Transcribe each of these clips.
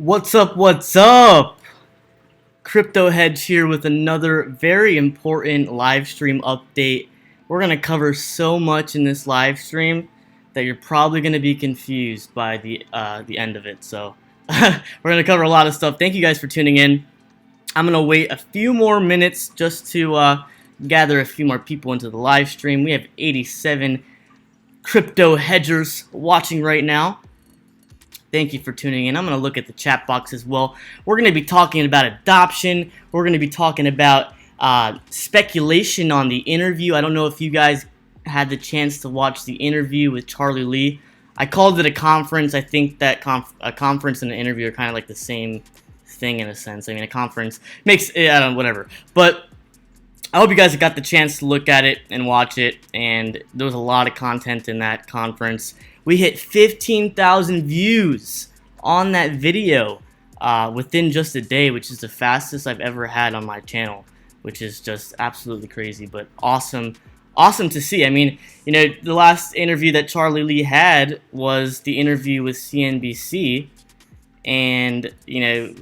What's up? What's up? Crypto Hedge here with another very important live stream update. We're going to cover so much in this live stream that you're probably going to be confused by the end of it. So we're going to cover a lot of stuff. Thank you guys for tuning in. I'm going to wait a few more minutes just to gather a few more people into the live stream. We have 87 crypto hedgers watching right now. Thank you for tuning in. I'm going to look at the chat box as well. We're going to be talking about adoption. We're going to be talking about speculation on the interview. I don't know if you guys had the chance to watch the interview with Charlie Lee. I called it a conference. I think that a conference and an interview are kind of like the same thing in a sense. I mean, a conference makes, I don't know, whatever. But I hope you guys got the chance to look at it and watch it. And there was a lot of content in that conference. We hit 15,000 views on that video within just a day, which is the fastest I've ever had on my channel, which is just absolutely crazy, but awesome to see. I mean, you know, the last interview that Charlie Lee had was the interview with CNBC, and, you know,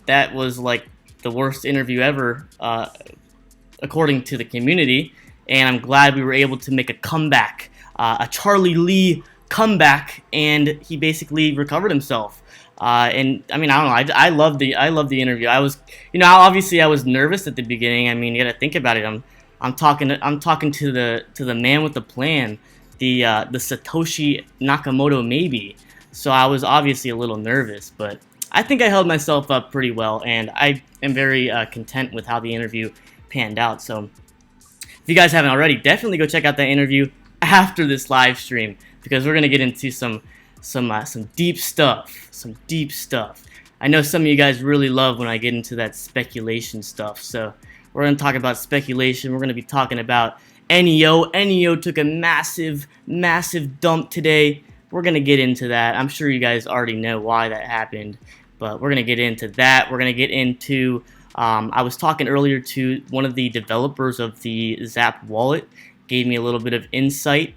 that was like the worst interview ever, according to the community, and I'm glad we were able to make a comeback, a Charlie Lee comeback, and he basically recovered himself. And I mean, I don't know. I love the interview. I was, you know, obviously I was nervous at the beginning. I mean, you got to think about it. I'm talking to the man with the plan, the Satoshi Nakamoto maybe. So I was obviously a little nervous, but I think I held myself up pretty well, and I am very content with how the interview panned out. So if you guys haven't already, definitely go check out that interview after this live stream, because we're gonna get into some deep stuff. I know some of you guys really love when I get into that speculation stuff. So we're gonna talk about speculation. We're gonna be talking about NEO. NEO took a massive dump today. We're gonna get into that. I'm sure you guys already know why that happened, but we're gonna get into that. We're gonna get into I was talking earlier to one of the developers of the Zap wallet, gave me a little bit of insight.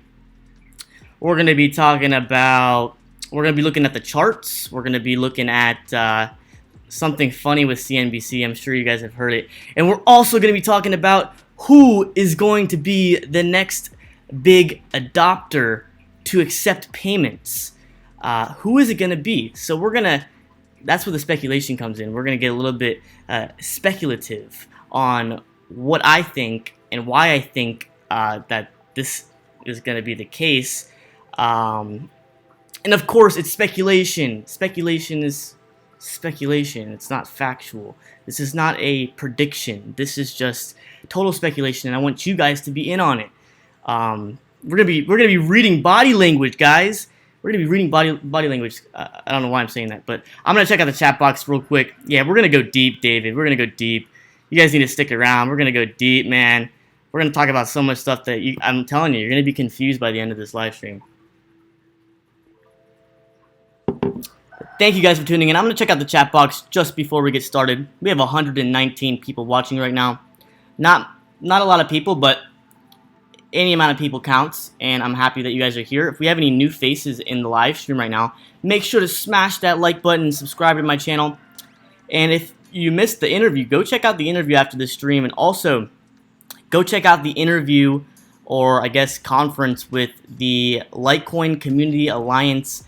We're going to be talking about, we're going to be looking at the charts. We're going to be looking at something funny with CNBC. I'm sure you guys have heard it. And we're also going to be talking about who is going to be the next big adopter to accept payments. Who is it going to be? So we're going to, that's where the speculation comes in. We're going to get a little bit speculative on what I think and why I think that this is going to be the case. And of course, it's speculation. Speculation is speculation. It's not factual. This is not a prediction. This is just total speculation, and I want you guys to be in on it. We're gonna be reading body language, guys. We're gonna be reading body language. I don't know why I'm saying that, but I'm gonna check out the chat box real quick. Yeah, we're gonna go deep, David. We're gonna go deep. You guys need to stick around. We're gonna go deep, man. We're gonna talk about so much stuff that I'm telling you, you're gonna be confused by the end of this live stream. Thank you guys for tuning in. I'm going to check out the chat box just before we get started. We have 119 people watching right now. Not a lot of people, but any amount of people counts, and I'm happy that you guys are here. If we have any new faces in the live stream right now, make sure to smash that like button and subscribe to my channel. And if you missed the interview, go check out the interview after this stream, and also go check out the interview, or I guess conference, with the Litecoin Community Alliance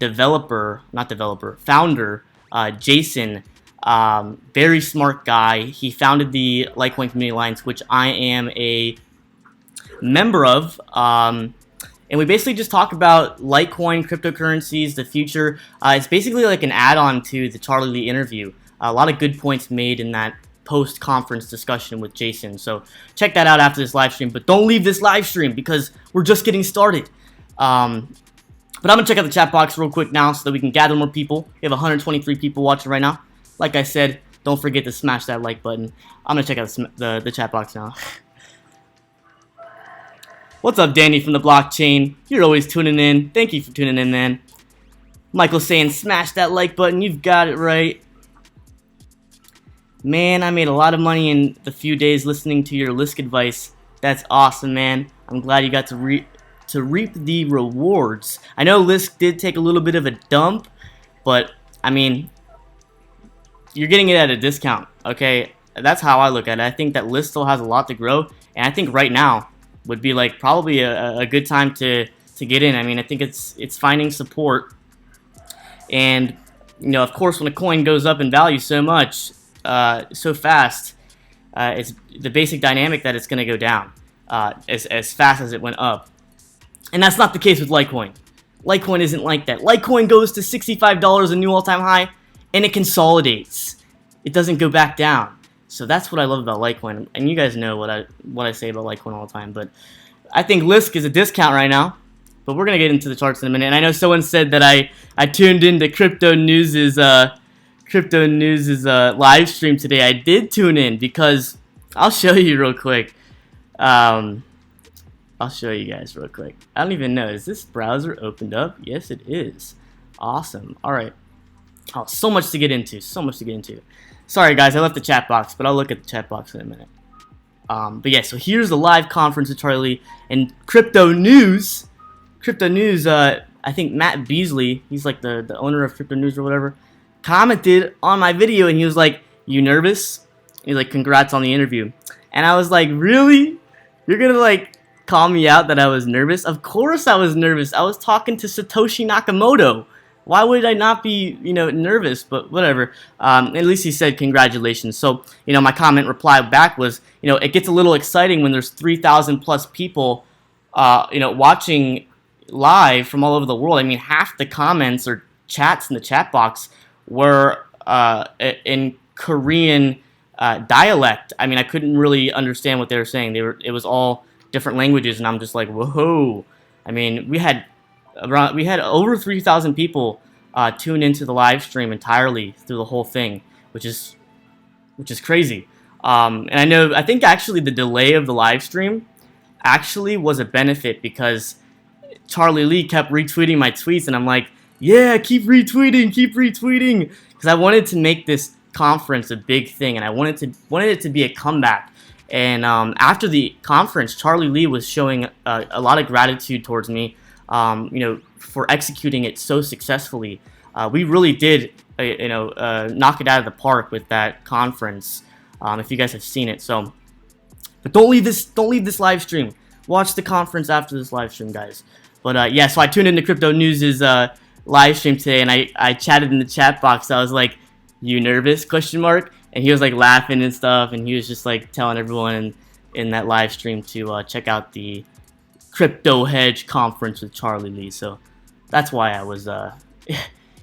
founder, Jason. Very smart guy. He founded the Litecoin Community Alliance, which I am a member of. And we basically just talk about Litecoin, cryptocurrencies, the future. It's basically like an add-on to the Charlie Lee interview. A lot of good points made in that post-conference discussion with Jason. So check that out after this live stream. But don't leave this live stream, because we're just getting started. But I'm going to check out the chat box real quick now so that we can gather more people. We have 123 people watching right now. Like I said, don't forget to smash that like button. I'm going to check out the chat box now. What's up, Danny from the blockchain? You're always tuning in. Thank you for tuning in, man. Michael's saying smash that like button. You've got it right. Man, I made a lot of money in the few days listening to your Lisk advice. That's awesome, man. I'm glad you got to reap the rewards. I know Lisk did take a little bit of a dump, but I mean, you're getting it at a discount. Okay, that's how I look at it. I think that List still has a lot to grow, and I think right now would be like probably a good time to get in. I mean, I think it's finding support, and of course, when a coin goes up in value so much, so fast, it's the basic dynamic that it's going to go down as fast as it went up, and that's not the case with Litecoin. Litecoin isn't like that. Litecoin goes to $65, a new all-time high, and it consolidates. It doesn't go back down. So that's what I love about Litecoin. And you guys know what I say about Litecoin all the time. But I think Lisk is a discount right now. But we're gonna get into the charts in a minute. And I know someone said that I tuned into Crypto News's live stream today. I did tune in because I'll show you real quick. I'll show you guys real quick. I don't even know. Is this browser opened up? Yes, it is. Awesome. All right. Oh, so much to get into. So much to get into. Sorry, guys. I left the chat box, but I'll look at the chat box in a minute. But yeah, so here's the live conference with Charlie and Crypto News. Crypto News, I think Matt Beasley, he's like the owner of Crypto News or whatever, commented on my video, and he was like, "You nervous?" And he's like, "Congrats on the interview." And I was like, "Really? You're gonna like call me out that I was nervous?" Of course I was nervous. I was talking to Satoshi Nakamoto. Why would I not be, nervous? But whatever. At least he said congratulations. So, my comment reply back was, it gets a little exciting when there's 3,000 plus people, watching live from all over the world. I mean, half the comments or chats in the chat box were in Korean dialect. I mean, I couldn't really understand what they were saying. It was all different languages, and I'm just like, whoa. I mean, we had over 3,000 people tune into the live stream entirely through the whole thing, which is crazy. And I think actually the delay of the live stream actually was a benefit, because Charlie Lee kept retweeting my tweets, and I'm like, yeah, keep retweeting, because I wanted to make this conference a big thing, and I wanted it to be a comeback. And after the conference, Charlie Lee was showing a lot of gratitude towards me, for executing it so successfully. We really did, knock it out of the park with that conference. If you guys have seen it, but don't leave this live stream. Watch the conference after this live stream, guys. But yeah, so I tuned into Crypto News' live stream today, and I chatted in the chat box. I was like, "You nervous?" ? And he was like laughing and stuff, and he was just like telling everyone in that live stream to check out the Crypto Hedge conference with Charlie Lee. So that's why I was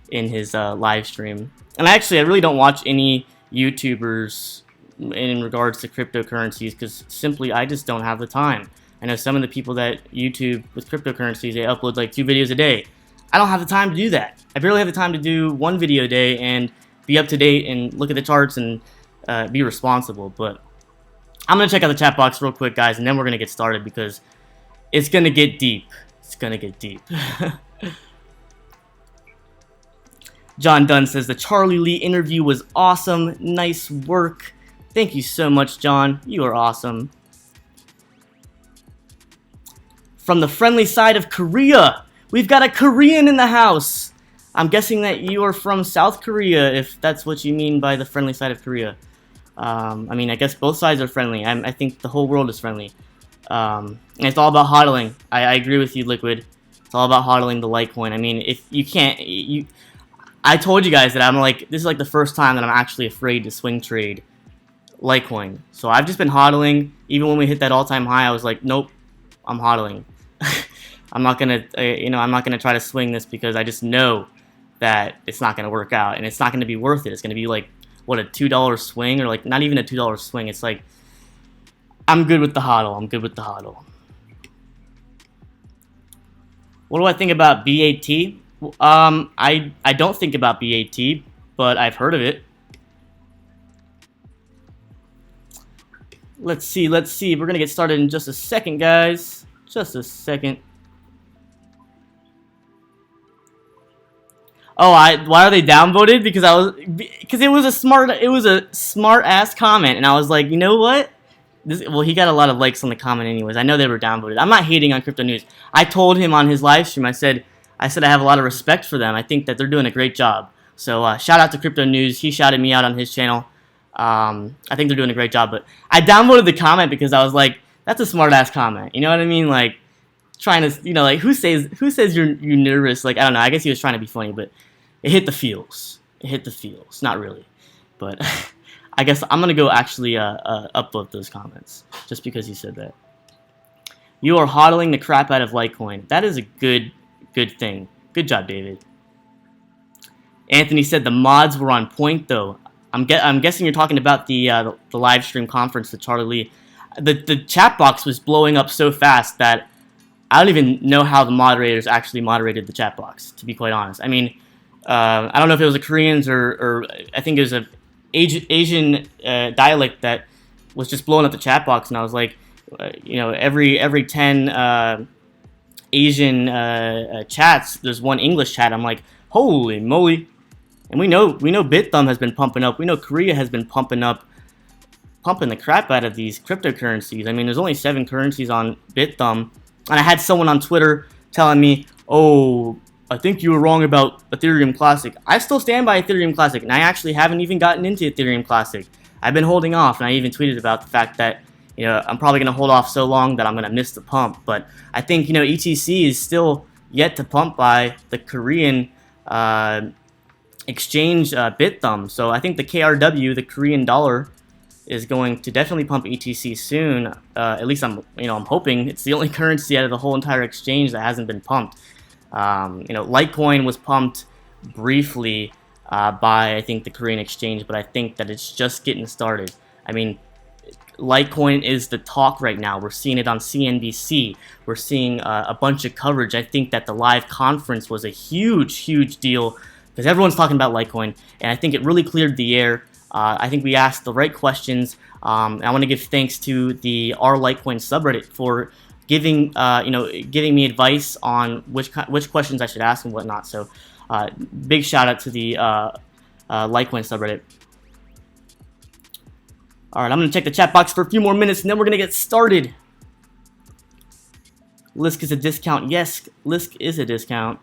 in his live stream. And I really don't watch any YouTubers in regards to cryptocurrencies, because simply I just don't have the time. I know some of the people that YouTube with cryptocurrencies, they upload like 2 videos a day. I don't have the time to do that. I barely have the time to do 1 video a day and be up to date and look at the charts and be responsible. But I'm going to check out the chat box real quick, guys, and then we're going to get started, because it's going to get deep. It's going to get deep. John Dunn says, the Charlie Lee interview was awesome. Nice work. Thank you so much, John. You are awesome. From the friendly side of Korea, we've got a Korean in the house. I'm guessing that you are from South Korea, if that's what you mean by the friendly side of Korea. I mean, I guess both sides are friendly. I think the whole world is friendly. And it's all about hodling. I agree with you, Liquid. It's all about hodling the Litecoin. I mean, if you can't... I told you guys that I'm like... This is like the first time that I'm actually afraid to swing trade Litecoin. So I've just been hodling. Even when we hit that all-time high, I was like, nope, I'm hodling. I'm not gonna, I'm not gonna try to swing this, because I just know that it's not gonna work out, and it's not gonna be worth it. It's gonna be like, what, a $2 swing, or like not even a $2 swing. It's like, I'm good with the hodl. I'm good with the hodl. What do I think about BAT? I don't think about BAT, but I've heard of it. Let's see. We're gonna get started in just a second, guys. Just a second. Oh, why are they downvoted? Because it was a smart ass comment, and I was like, you know what? Well, he got a lot of likes on the comment anyways. I know they were downvoted. I'm not hating on Crypto News. I told him on his live stream, I said I have a lot of respect for them. I think that they're doing a great job. So shout out to Crypto News. He shouted me out on his channel. I think they're doing a great job. But I downloaded the comment because I was like, that's a smart ass comment. You know what I mean? Like trying to, you know, like who says you're nervous? Like I don't know. I guess he was trying to be funny, but it hit the feels. It hit the feels. Not really, but I guess I'm gonna go actually upvote those comments just because he said that. You are hodling the crap out of Litecoin. That is a good thing. Good job, David. Anthony said the mods were on point though. I'm guessing you're talking about the live stream conference with Charlie Lee. The chat box was blowing up so fast that I don't even know how the moderators actually moderated the chat box, to be quite honest. I mean, I don't know if it was the Koreans or I think it was a Asian dialect that was just blowing up the chat box, and I was like, you know, every 10 Asian chats, there's one English chat. I'm like, holy moly! And we know BitThumb has been pumping up. We know Korea has been pumping the crap out of these cryptocurrencies. I mean, there's only 7 currencies on BitThumb, and I had someone on Twitter telling me, "Oh, I think you were wrong about Ethereum Classic." I still stand by Ethereum Classic, and I actually haven't even gotten into Ethereum Classic. I've been holding off, and I even tweeted about the fact that, you know, I'm probably going to hold off so long that I'm going to miss the pump. But I think, you know, ETC is still yet to pump by the Korean exchange BitThumb. So I think the KRW, the Korean dollar, is going to definitely pump ETC soon. At least I'm hoping. It's the only currency out of the whole entire exchange that hasn't been pumped. You know, Litecoin was pumped briefly by, I think, the Korean exchange, but I think that it's just getting started. I mean, Litecoin is the talk right now. We're seeing it on CNBC. We're seeing a bunch of coverage. I think that the live conference was a huge deal because everyone's talking about Litecoin, and I think it really cleared the air. I think we asked the right questions. And I want to give thanks to the R Litecoin subreddit for giving me advice on which questions I should ask and whatnot. So big shout out to the Litecoin subreddit. All right, I'm gonna check the chat box for a few more minutes, and then we're gonna get started. Lisk is a discount. Yes, Lisk is a discount.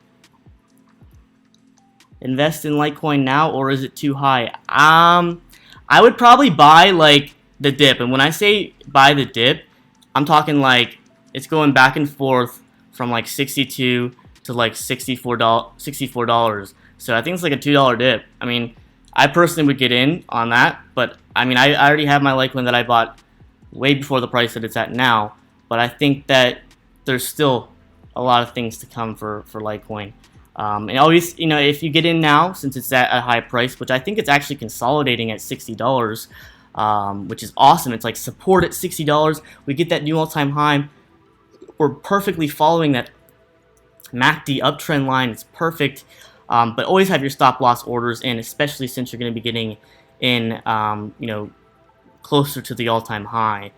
Invest in Litecoin now, or is it too high? I would probably buy like the dip, and when I say buy the dip, I'm talking like it's going back and forth from like 62 to like $64. So I think it's like a $2 dip. I mean, I personally would get in on that, but I mean, I already have my Litecoin that I bought way before the price that it's at now. But I think that there's still a lot of things to come for Litecoin. And always, you know, if you get in now, since it's at a high price, which I think it's actually consolidating at $60, which is awesome. It's like support at $60. We get that new all-time high. We're perfectly following that MACD uptrend line. It's perfect. But always have your stop loss orders in, especially since you're going to be getting in, you know, closer to the all-time high,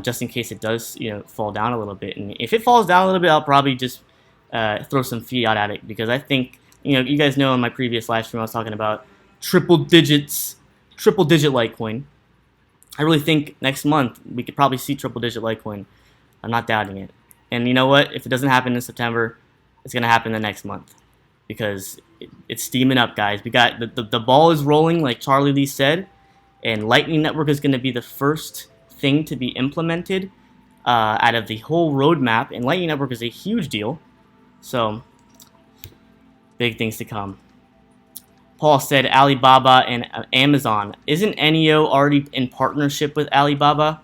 just in case it does, you know, fall down a little bit. And if it falls down a little bit, I'll probably just throw some fiat at it, because I think, you know, you guys know in my previous live stream I was talking about triple digit Litecoin. I really think next month we could probably see triple digit Litecoin. I'm not doubting it. And you know what? If it doesn't happen in September, it's going to happen the next month, because it's steaming up, guys. We got the ball is rolling, like Charlie Lee said, and Lightning Network is going to be the first thing to be implemented out of the whole roadmap, and Lightning Network is a huge deal. So, big things to come. Paul said Alibaba and Amazon. Isn't NEO already in partnership with Alibaba?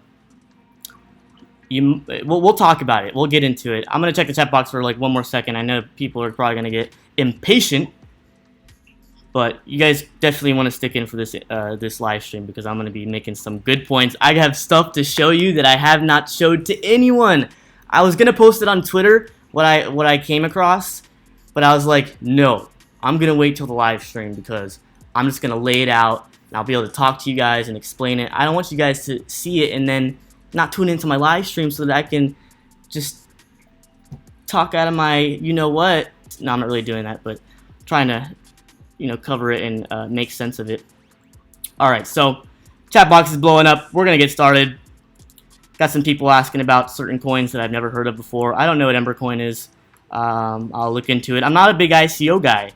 We'll talk about it. We'll get into it. I'm going to check the chat box for like one more second. I know people are probably going to get impatient, but you guys definitely want to stick in for this this live stream, because I'm going to be making some good points. I have stuff to show you that I have not showed to anyone. I was going to post it on Twitter, what I came across, but I was like, no, I'm going to wait till the live stream, because I'm just going to lay it out, and I'll be able to talk to you guys and explain it. I don't want you guys to see it and then not tune into my live stream so that I can just talk out of my you-know-what. No, I'm not really doing that, but trying to, you know, cover it and make sense of it. All right, so chat box is blowing up. We're going to get started. Got some people asking about certain coins that I've never heard of before. I don't know what Embercoin is. I'll look into it. I'm not a big ICO guy.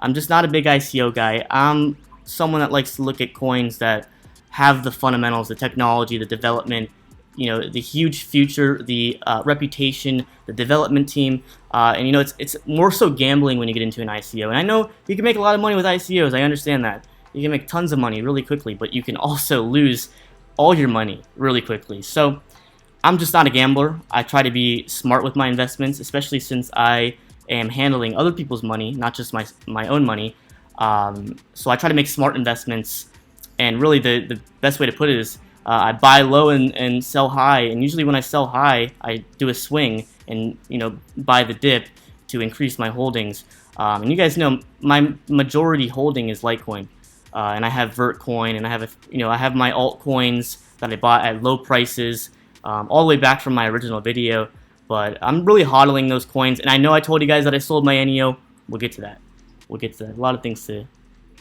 I'm just not a big ICO guy. I'm someone that likes to look at coins that have the fundamentals, the technology, the development, the huge future, the reputation, the development team, and it's more so gambling when you get into an ICO. And I know you can make a lot of money with ICOs. I understand that. You can make tons of money really quickly, but you can also lose all your money really quickly. So I'm just not a gambler. I try to be smart with my investments, especially since I am handling other people's money, not just my own money. So I try to make smart investments, and really the best way to put it is I buy low and sell high. And usually when I sell high, I do a swing and buy the dip to increase my holdings. And you guys know my majority holding is Litecoin, and I have Vertcoin, and I have my altcoins that I bought at low prices, all the way back from my original video. But I'm really hodling those coins, and I know I told you guys that I sold my NEO. We'll get to that. A lot of things to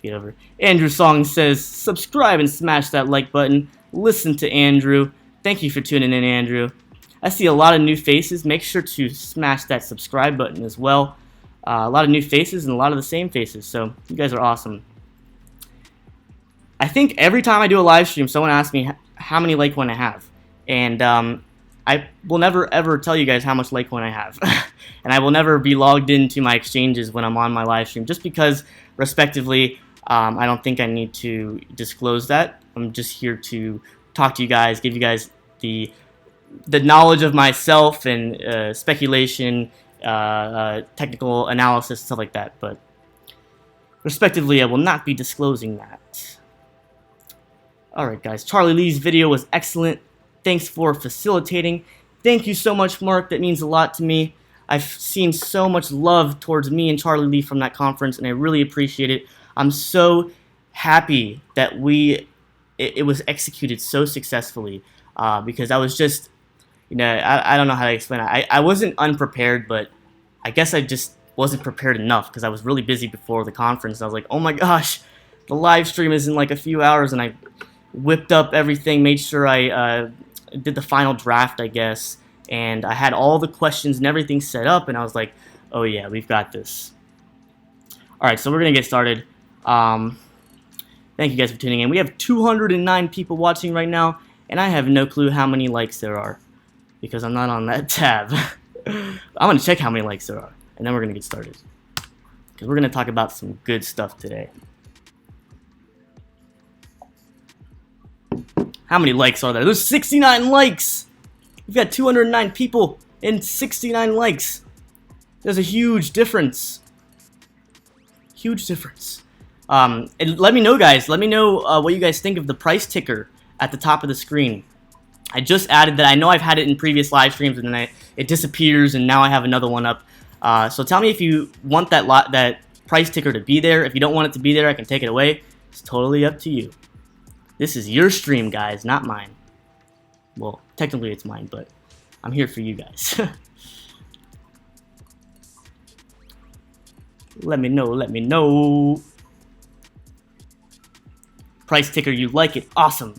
get over. Andrew Song says, subscribe and smash that like button. Listen to Andrew. Thank you for tuning in, Andrew. I see a lot of new faces. Make sure to smash that subscribe button as well. A lot of new faces and a lot of the same faces, so you guys are awesome. I think every time I do a live stream, someone asks me how many Litecoin I have. And I will never ever tell you guys how much Litecoin I have. And I will never be logged into my exchanges when I'm on my live stream, just because, respectively, I don't think I need to disclose that. I'm just here to talk to you guys, give you guys the knowledge of myself and speculation, technical analysis, stuff like that. But respectively, I will not be disclosing that. Alright guys, Charlie Lee's video was excellent. Thanks for facilitating. Thank you so much, Mark. That means a lot to me. I've seen so much love towards me and Charlie Lee from that conference, and I really appreciate it. I'm so happy that it was executed so successfully, because I was just, I don't know how to explain it. I wasn't unprepared, but I guess I just wasn't prepared enough because I was really busy before the conference. I was like, oh my gosh, the live stream is in like a few hours, and I whipped up everything, made sure I did the final draft, I guess, and I had all the questions and everything set up, and I was like, oh yeah, we've got this. Alright, so we're going to get started. Thank you guys for tuning in. We have 209 people watching right now, and I have no clue how many likes there are, because I'm not on that tab. I'm going to check how many likes there are, and then we're going to get started, because we're going to talk about some good stuff today. How many likes are there? There's 69 likes! We've got 209 people and 69 likes. There's a huge difference. Huge difference. And let me know, guys. Let me know what you guys think of the price ticker at the top of the screen. I just added that. I know I've had it in previous live streams, and then it disappears, and now I have another one up. So tell me if you want that price ticker to be there. If you don't want it to be there, I can take it away. It's totally up to you. This is your stream, guys, not mine. Well, technically it's mine, but I'm here for you guys. Let me know, let me know. Price ticker, you like it. Awesome.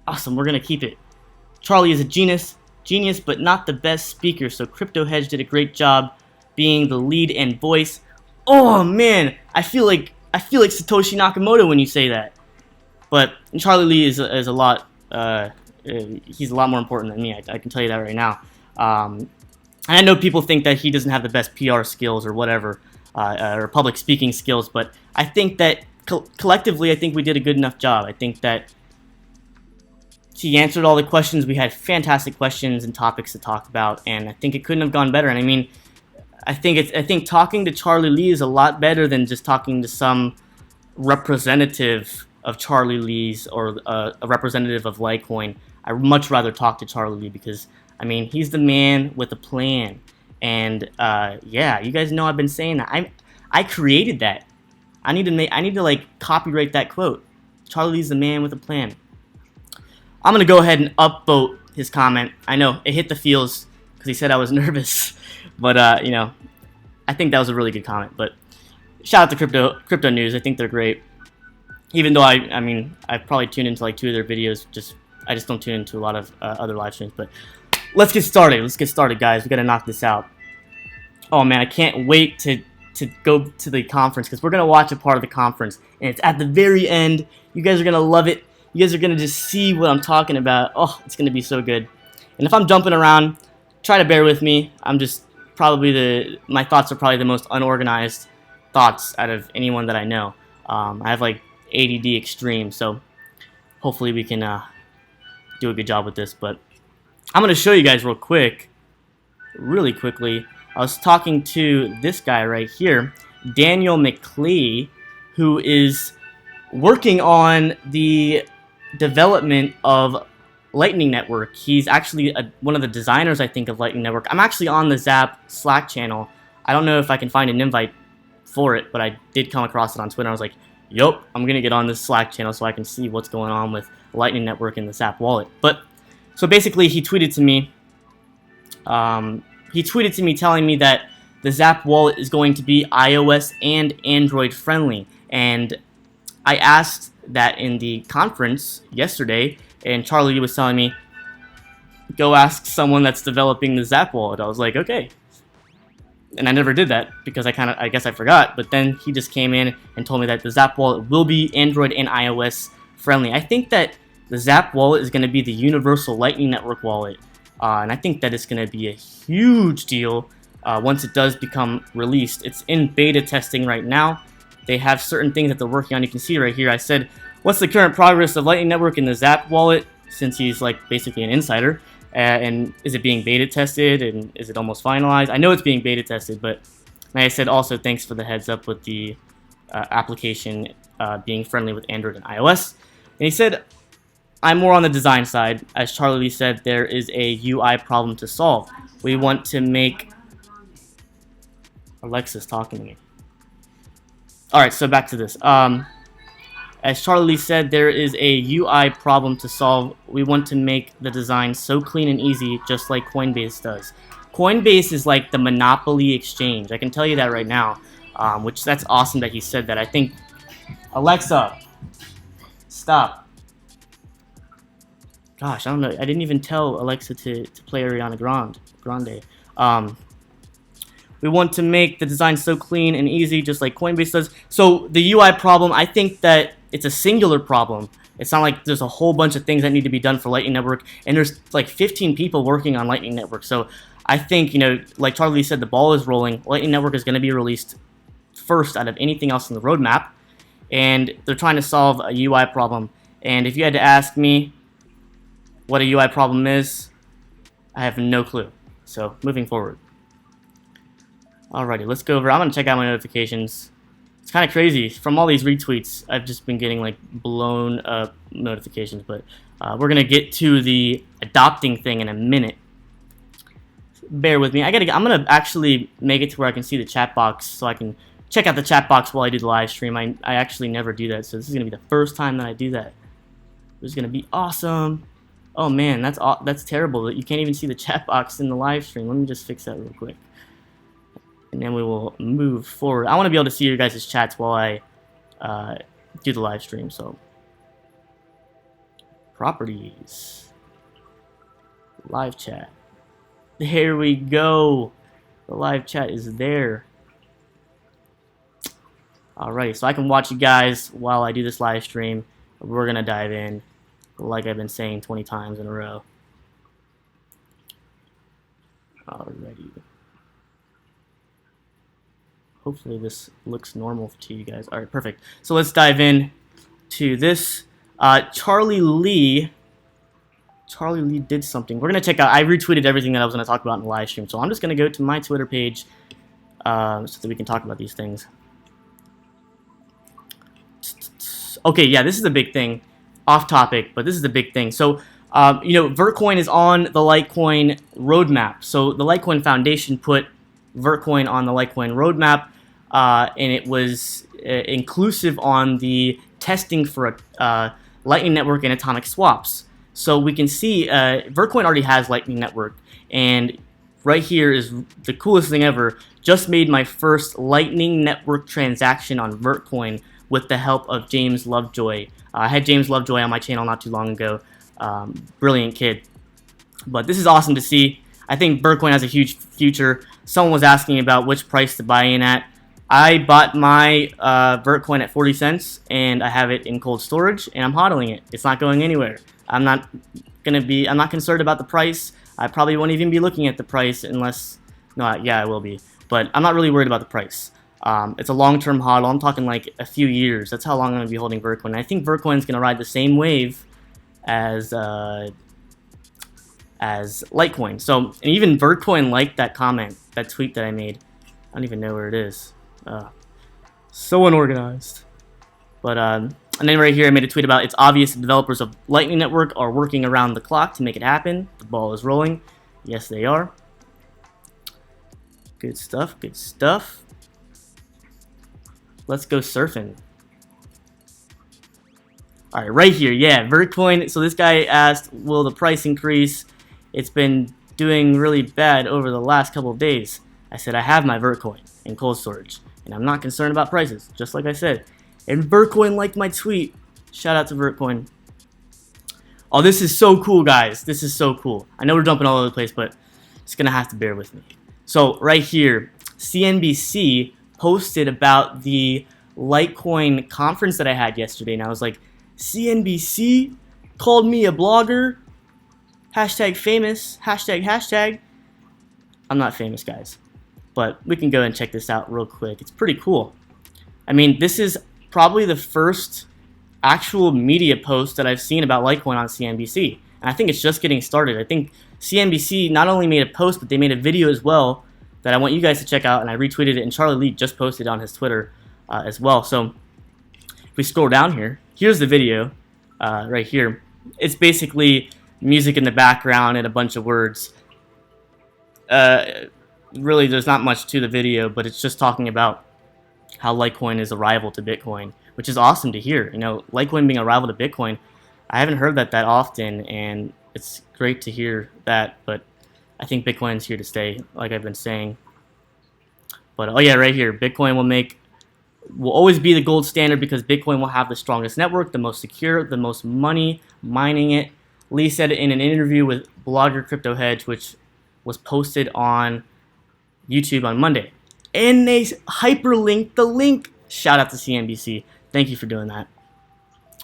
Awesome, we're going to keep it. Charlie is a genius, but not the best speaker, so Crypto Hedge did a great job being the lead and voice. Oh, man, I feel like Satoshi Nakamoto when you say that. But Charlie Lee is a lot, he's a lot more important than me, I can tell you that right now. And I know people think that he doesn't have the best PR skills or whatever, or public speaking skills, but I think that collectively, I think we did a good enough job. I think that he answered all the questions. We had fantastic questions and topics to talk about, and I think it couldn't have gone better. And I mean, I think talking to Charlie Lee is a lot better than just talking to some representative of Charlie Lee's or a representative of Litecoin. I'd much rather talk to Charlie Lee because, I mean, he's the man with a plan. And yeah, you guys know I've been saying that. I created that. I need to like copyright that quote. Charlie Lee's the man with a plan. I'm gonna go ahead and upvote his comment. I know it hit the feels because he said I was nervous, but you know, I think that was a really good comment. But shout out to Crypto News. I think they're great. Even though I mean, I've probably tuned into like 2 of their videos. I just don't tune into a lot of other live streams. But let's get started. Let's get started, guys. We gotta knock this out. Oh man, I can't wait to to go to the conference because we're going to watch a part of the conference, and it's at the very end. You guys are going to love it. You guys are going to just see what I'm talking about. Oh, it's going to be so good. And if I'm jumping around, try to bear with me. I'm just probably my thoughts are probably the most unorganized thoughts out of anyone that I know. I have like ADD extreme, so hopefully we can do a good job with this. But I'm going to show you guys really quickly. I was talking to this guy right here, Daniel McClee, who is working on the development of Lightning Network. He's actually one of the designers, I think, of Lightning Network. I'm actually on the Zap Slack channel. I don't know if I can find an invite for it, but I did come across it on Twitter. I was like, yup, I'm going to get on this Slack channel so I can see what's going on with Lightning Network and the Zap wallet. But, so basically, he tweeted to me, telling me that the Zap wallet is going to be iOS and Android friendly. And I asked that in the conference yesterday, and Charlie was telling me, go ask someone that's developing the Zap wallet. I was like, okay. And I never did that because I guess I forgot. But then he just came in and told me that the Zap wallet will be Android and iOS friendly. I think that the Zap wallet is going to be the universal Lightning Network wallet. And I think that it's going to be a huge deal once it does become released. It's in beta testing right now. They have certain things that they're working on. You can see right here, I said, what's the current progress of Lightning Network in the Zap wallet, since he's like basically an insider, and is it being beta tested, and is it almost finalized? I know it's being beta tested, but like I said, also thanks for the heads up with the application being friendly with Android and iOS. And he said, I'm more on the design side. As Charlie said, there is a UI problem to solve. We want to make... Alexa's talking to me. Alright, so back to this. As Charlie said, there is a UI problem to solve. We want to make the design so clean and easy, just like Coinbase does. Coinbase is like the monopoly exchange. I can tell you that right now, which that's awesome that he said that. I think... Alexa, stop. Gosh, I don't know. I didn't even tell Alexa to play Ariana Grande. We want to make the design so clean and easy, just like Coinbase does. So the UI problem, I think that it's a singular problem. It's not like there's a whole bunch of things that need to be done for Lightning Network, and there's like 15 people working on Lightning Network. So I think, you know, like Charlie said, the ball is rolling. Lightning Network is going to be released first out of anything else in the roadmap, and they're trying to solve a UI problem. And if you had to ask me what a UI problem is, I have no clue. So moving forward. Alrighty, let's go over. I'm going to check out my notifications. It's kind of crazy. From all these retweets, I've just been getting like blown up notifications. But we're going to get to the adopting thing in a minute. Bear with me. I'm going to actually make it to where I can see the chat box so I can check out the chat box while I do the live stream. I actually never do that, so this is going to be the first time that I do that. This is going to be awesome. Oh man, that's terrible that you can't even see the chat box in the live stream. Let me just fix that real quick. And then we will move forward. I want to be able to see your guys' chats while I do the live stream. So, properties, live chat. There we go. The live chat is there. Alright, so I can watch you guys while I do this live stream. We're gonna dive in, like I've been saying 20 times in a row. Alrighty. Hopefully this looks normal to you guys. Alright, perfect. So let's dive in to this. Charlie Lee did something. We're going to check out. I retweeted everything that I was going to talk about in the live stream. So I'm just going to go to my Twitter page so that we can talk about these things. Okay, yeah, this is a big thing. Off topic, but this is the big thing. So, you know, Vertcoin is on the Litecoin roadmap. So the Litecoin Foundation put Vertcoin on the Litecoin roadmap, and it was inclusive on the testing for Lightning Network and atomic swaps. So we can see Vertcoin already has Lightning Network, and right here is the coolest thing ever. Just made my first Lightning Network transaction on Vertcoin with the help of James Lovejoy. I had James Lovejoy on my channel not too long ago. Brilliant kid. But this is awesome to see. I think Vertcoin has a huge future. Someone was asking about which price to buy in at. I bought my Vertcoin at 40 cents, and I have it in cold storage, and I'm hodling it. It's not going anywhere. I'm not concerned about the price. I probably won't even be looking at the price unless, no, yeah, I will be. But I'm not really worried about the price. It's a long-term hodl. I'm talking like a few years. That's how long I'm going to be holding Vertcoin. And I think Vertcoin is going to ride the same wave as Litecoin. So, and even Vertcoin liked that comment, that tweet that I made. I don't even know where it is. So unorganized. But and then right here I made a tweet about it's obvious the developers of Lightning Network are working around the clock to make it happen. The ball is rolling. Yes, they are. Good stuff. Good stuff. Let's go surfing. All right, right here, yeah, Vertcoin. So this guy asked, will the price increase? It's been doing really bad over the last couple of days. I said I have my Vertcoin in cold storage, and I'm not concerned about prices, just like I said. And Vertcoin liked my tweet. Shout out to Vertcoin. Oh, this is so cool, guys. This is so cool. I know we're jumping all over the place, but it's gonna have to bear with me. So right here, CNBC posted about the Litecoin conference that I had yesterday, and I was like, CNBC called me a blogger. Hashtag famous. Hashtag. I'm not famous, guys. But we can go and check this out real quick. It's pretty cool. I mean, this is probably the first actual media post that I've seen about Litecoin on CNBC. And I think it's just getting started. I think CNBC not only made a post, but they made a video as well that I want you guys to check out. And I retweeted it, and Charlie Lee just posted it on his Twitter as well. So if we scroll down here, here's the video right here. It's basically music in the background and a bunch of words. Really, there's not much to the video, but it's just talking about how Litecoin is a rival to Bitcoin, which is awesome to hear. You know, Litecoin being a rival to Bitcoin, I haven't heard that often, and it's great to hear that, but I think Bitcoin's here to stay, like I've been saying. But, oh yeah, right here, Bitcoin will always be the gold standard because Bitcoin will have the strongest network, the most secure, the most money mining it. Lee said it in an interview with blogger Crypto Hedge, which was posted on YouTube on Monday. And they hyperlinked the link. Shout out to CNBC. Thank you for doing that.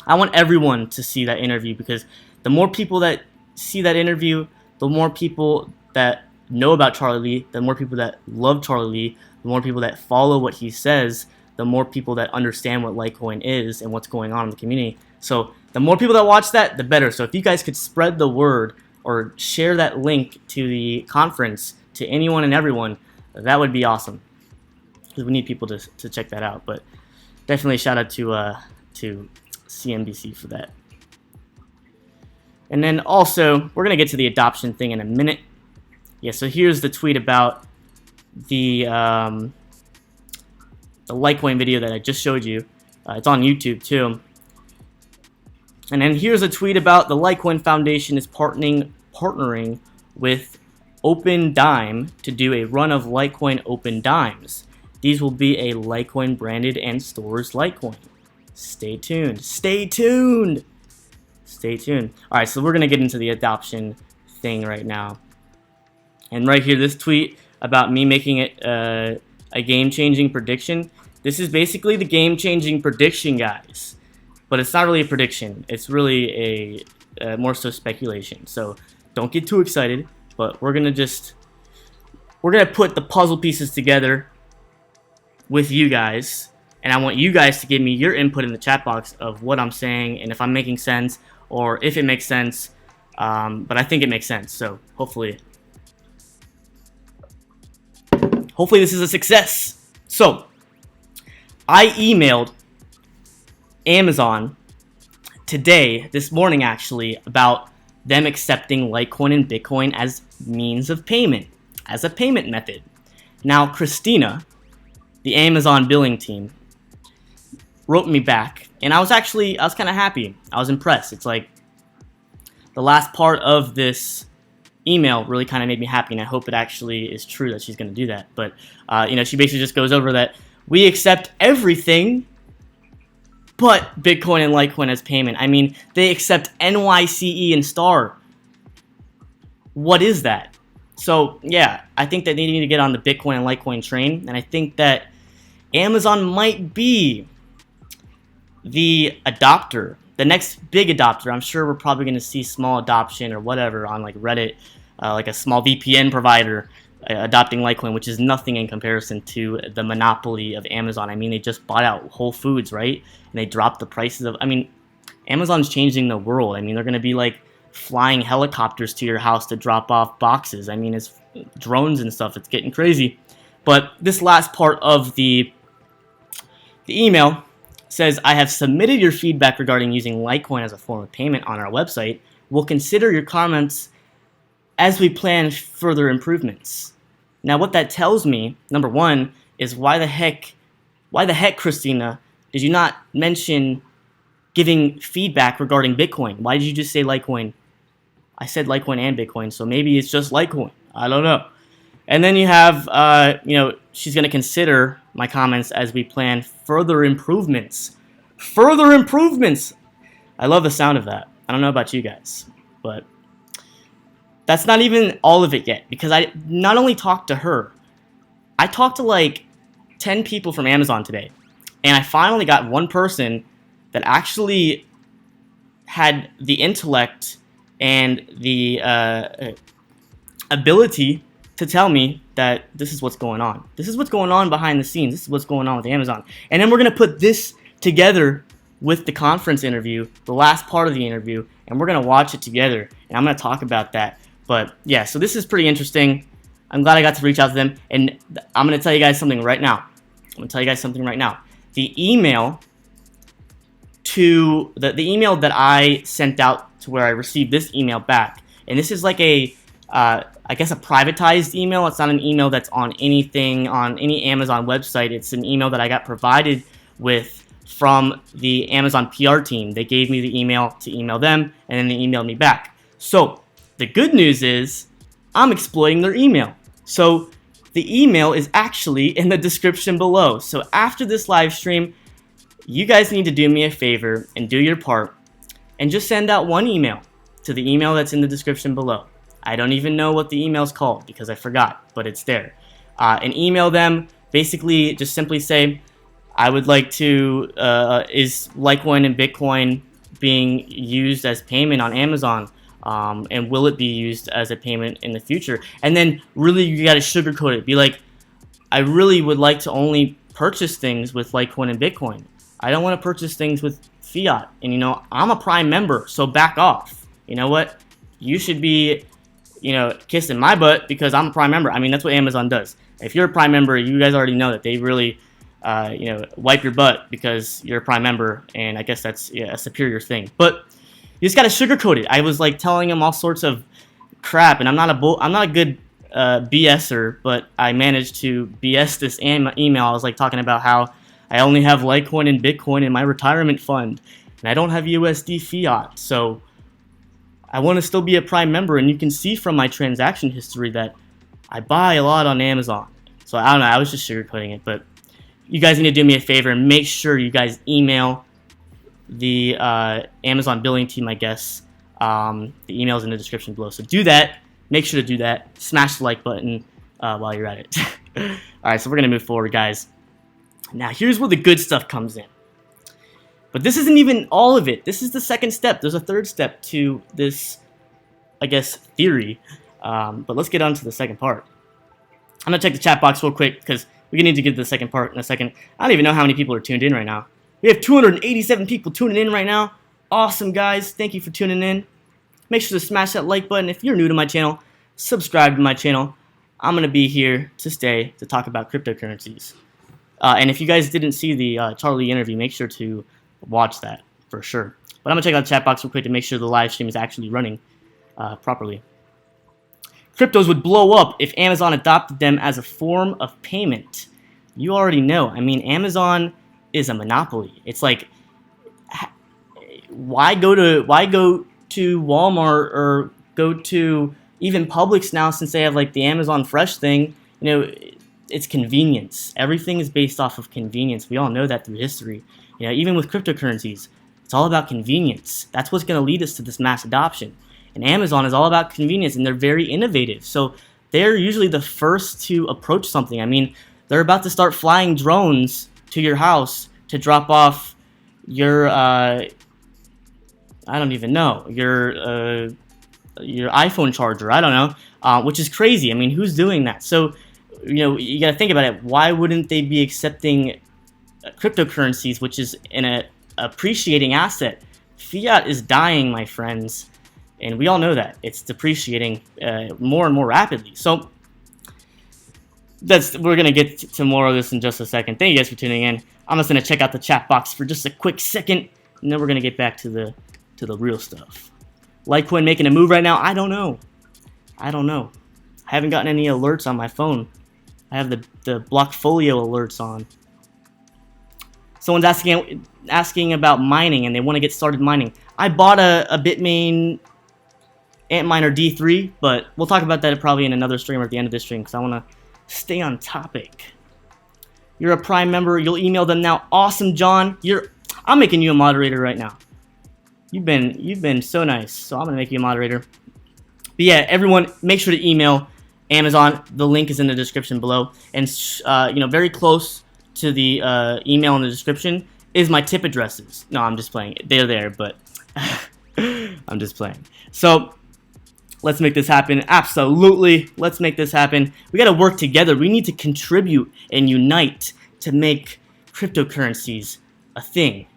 I want everyone to see that interview because the more people that see that interview, the more people that know about Charlie Lee, the more people that love Charlie Lee, the more people that follow what he says, the more people that understand what Litecoin is and what's going on in the community. So the more people that watch that, the better. So if you guys could spread the word or share that link to the conference to anyone and everyone, that would be awesome. Because we need people to check that out. But definitely shout out to CNBC for that. And then also, we're going to get to the adoption thing in a minute. Yeah, so here's the tweet about the Litecoin video that I just showed you. It's on YouTube too. And then here's a tweet about the Litecoin Foundation is partnering with Open Dime to do a run of Litecoin Open Dimes. These will be a Litecoin branded and stores Litecoin. Stay tuned. Stay tuned. Stay tuned. All right, so we're going to get into the adoption thing right now. And right here, this tweet about me making it a game-changing prediction. This is basically the game-changing prediction, guys. But it's not really a prediction. It's really a more so speculation. So don't get too excited. But we're gonna put the puzzle pieces together with you guys, and I want you guys to give me your input in the chat box of what I'm saying and if I'm making sense or if it makes sense. But I think it makes sense. So hopefully this is a success. So I emailed Amazon today, this morning actually, about them accepting Litecoin and Bitcoin as means of payment, as a payment method. Now, Christina, the Amazon billing team, wrote me back, and I was kind of happy. I was impressed. It's like the last part of this email really kind of made me happy, and I hope it actually is true that she's going to do that. But, she basically just goes over that we accept everything but Bitcoin and Litecoin as payment. I mean, they accept NYCE and STAR. What is that? So, yeah, I think that they need to get on the Bitcoin and Litecoin train, and I think that Amazon might be the adopter, the next big adopter. I'm sure we're probably going to see small adoption or whatever on like Reddit, like a small VPN provider adopting Litecoin, which is nothing in comparison to the monopoly of Amazon. I mean, they just bought out Whole Foods, right? And they dropped the prices of, I mean, Amazon's changing the world. I mean, they're going to be like flying helicopters to your house to drop off boxes. I mean, it's drones and stuff. It's getting crazy. But this last part of the email says, I have submitted your feedback regarding using Litecoin as a form of payment on our website. We'll consider your comments as we plan further improvements. Now, what that tells me, number one, is why the heck, Christina, did you not mention giving feedback regarding Bitcoin? Why did you just say Litecoin? I said Litecoin and Bitcoin, so maybe it's just Litecoin. I don't know. And then you have, she's going to consider my comments as we plan further improvements. Further improvements! I love the sound of that. I don't know about you guys, but that's not even all of it yet, because I not only talked to her, I talked to like 10 people from Amazon today, and I finally got one person that actually had the intellect and the ability to tell me that this is what's going on. This is what's going on behind the scenes. This is what's going on with Amazon. And then we're going to put this together with the conference interview, the last part of the interview, and we're going to watch it together. And I'm going to talk about that. But yeah, so this is pretty interesting. I'm glad I got to reach out to them. And I'm going to tell you guys something right now. The email to the email that I sent out to where I received this email back. And this is like a I guess a privatized email. It's not an email that's on anything, on any Amazon website. It's an email that I got provided with from the Amazon PR team. They gave me the email to email them, and then they emailed me back. So the good news is I'm exploiting their email. So the email is actually in the description below. So after this live stream, you guys need to do me a favor and do your part and just send out one email to the email that's in the description below. I don't even know what the email's called because I forgot, but it's there. And email them, basically just simply say, I would like to, is Litecoin and Bitcoin being used as payment on Amazon? And will it be used as a payment in the future? And then really you got to sugarcoat it. Be like, I really would like to only purchase things with Litecoin and Bitcoin. I don't want to purchase things with fiat. And, I'm a Prime member, so back off. You know what? You should be, kissing my butt because I'm a Prime member. I mean, that's what Amazon does. If you're a Prime member, you guys already know that they really, wipe your butt because you're a Prime member. And I guess that's a superior thing. But you just got to sugarcoat it. I was like telling him all sorts of crap, and I'm not a good BSer, but I managed to BS this email. I was like talking about how I only have Litecoin and Bitcoin in my retirement fund, and I don't have USD fiat. So I want to still be a Prime member, and you can see from my transaction history that I buy a lot on Amazon. So I don't know. I was just sugarcoating it, but you guys need to do me a favor and make sure you guys email the Amazon billing team, I guess. The email's in the description below. So do that. Make sure to do that. Smash the like button while you're at it. All right, so we're going to move forward, guys. Now, here's where the good stuff comes in. But this isn't even all of it. This is the second step. There's a third step to this, I guess, theory. But let's get on to the second part. I'm going to check the chat box real quick because we need to get to the second part in a second. I don't even know how many people are tuned in right now. We have 287 people tuning in right now. Awesome, guys. Thank you for tuning in. Make sure to smash that like button. If you're new to my channel, subscribe to my channel. I'm going to be here to stay to talk about cryptocurrencies. And if you guys didn't see the Charlie interview, make sure to watch that for sure. But I'm going to check out the chat box real quick to make sure the live stream is actually running properly. Cryptos would blow up if Amazon adopted them as a form of payment. You already know. I mean, Amazon is a monopoly. It's like, why go to Walmart or go to even Publix now, since they have like the Amazon Fresh thing? It's convenience. Everything is based off of convenience. We all know that through history. Even with cryptocurrencies, it's all about convenience. That's what's going to lead us to this mass adoption. And Amazon is all about convenience, and they're very innovative. So they're usually the first to approach something. I mean, They're about to start flying drones to your house to drop off your I don't even know, your iPhone charger. I don't know, which is crazy. I mean, who's doing that? So, you got to think about it. Why wouldn't they be accepting cryptocurrencies, which is an appreciating asset? Fiat is dying, my friends, and we all know that it's depreciating more and more rapidly. So we're gonna get to more of this in just a second. Thank you guys for tuning in. I'm just gonna check out the chat box for just a quick second, and then we're gonna get back to the real stuff. Litecoin making a move right now? I don't know. I haven't gotten any alerts on my phone. I have the Blockfolio alerts on. Someone's asking about mining, and they want to get started mining. I bought a Bitmain Antminer D3, but we'll talk about that probably in another stream or at the end of this stream, because I want to stay on topic. You're a Prime member. You'll email them now. Awesome, John. I'm making you a moderator right now. You've been so nice, so I'm gonna make you a moderator. But yeah, everyone, make sure to email Amazon. The link is in the description below, and very close to the email in the description is my tip addresses. No, I'm just playing. They're there, but I'm just playing. So let's make this happen. Absolutely, let's make this happen. We got to work together. We need to contribute and unite to make cryptocurrencies a thing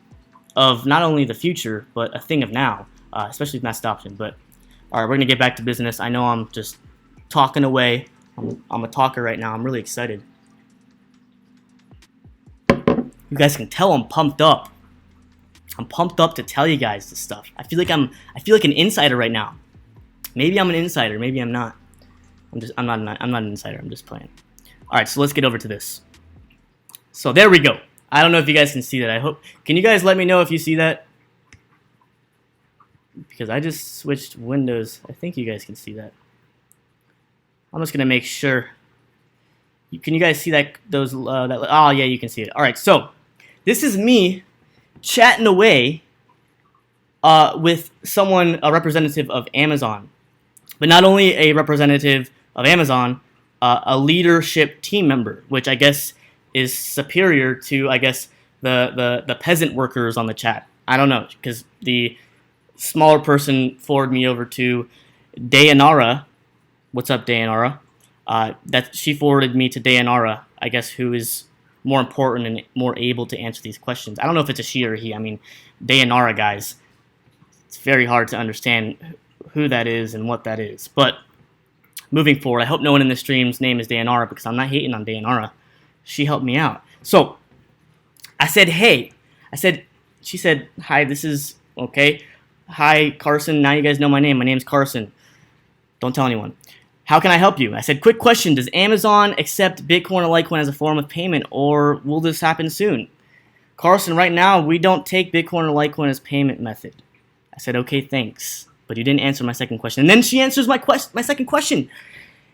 of not only the future, but a thing of now, especially with mass adoption. But all right, we're gonna get back to business. I know I'm just talking away. I'm a talker right now. I'm really excited. You guys can tell I'm pumped up. I'm pumped up to tell you guys this stuff. I feel like an insider right now. Maybe I'm an insider. Maybe I'm not. I'm not an insider. I'm just playing. All right, so let's get over to this. So there we go. I don't know if you guys can see that. Can you guys let me know if you see that? Because I just switched windows. I think you guys can see that. I'm just gonna make sure. Can you guys see that? Oh yeah, you can see it. All right, so this is me chatting away with someone, a representative of Amazon, but not only a representative of Amazon, a leadership team member, which I guess is superior to, I guess, the peasant workers on the chat. I don't know, because the smaller person forwarded me over to Dayanara. What's up, Dayanara? That she forwarded me to Dayanara, I guess, who is more important and more able to answer these questions. I don't know if it's a she or a he. I mean, Dayanara, guys, it's very hard to understand who that is and what that is. But moving forward, I hope no one in the stream's name is Dayanara, because I'm not hating on Dayanara. She helped me out. So I said, hey. She said, hi, this is, okay. Hi, Carson. Now you guys know my name. My name's Carson. Don't tell anyone. How can I help you? I said, quick question. Does Amazon accept Bitcoin or Litecoin as a form of payment, or will this happen soon? Carson, right now, we don't take Bitcoin or Litecoin as payment method. I said, okay, thanks. But you didn't answer my second question. And then she answers my second question.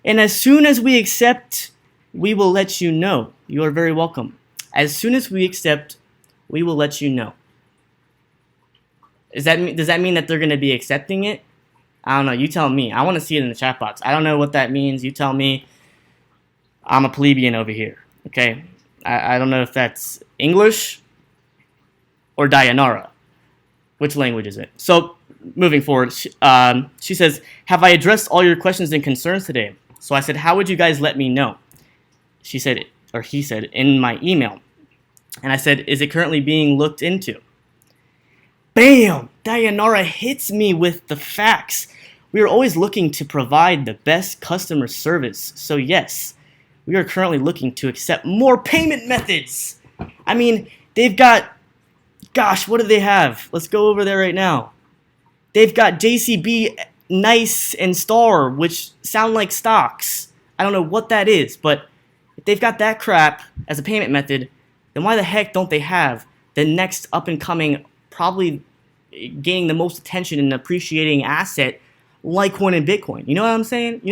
And as soon as we accept, we will let you know. You are very welcome. As soon as we accept, we will let you know. Does that mean that they're going to be accepting it? I don't know. You tell me. I want to see it in the chat box. I don't know what that means. You tell me. I'm a plebeian over here. Okay? I don't know if that's English or Dayanara. Which language is it? So, moving forward, she says, have I addressed all your questions and concerns today? So I said, how would you guys let me know? She said, or he said, in my email. And I said, is it currently being looked into? Bam! Dayanara hits me with the facts. We are always looking to provide the best customer service. So yes, we are currently looking to accept more payment methods. I mean, they've got, gosh, what do they have? Let's go over there right now. They've got JCB, NICE, and STAR, which sound like stocks. I don't know what that is, but if they've got that crap as a payment method, then why the heck don't they have the next up-and-coming, probably gaining the most attention and appreciating asset, Litecoin and Bitcoin? You know what I'm saying?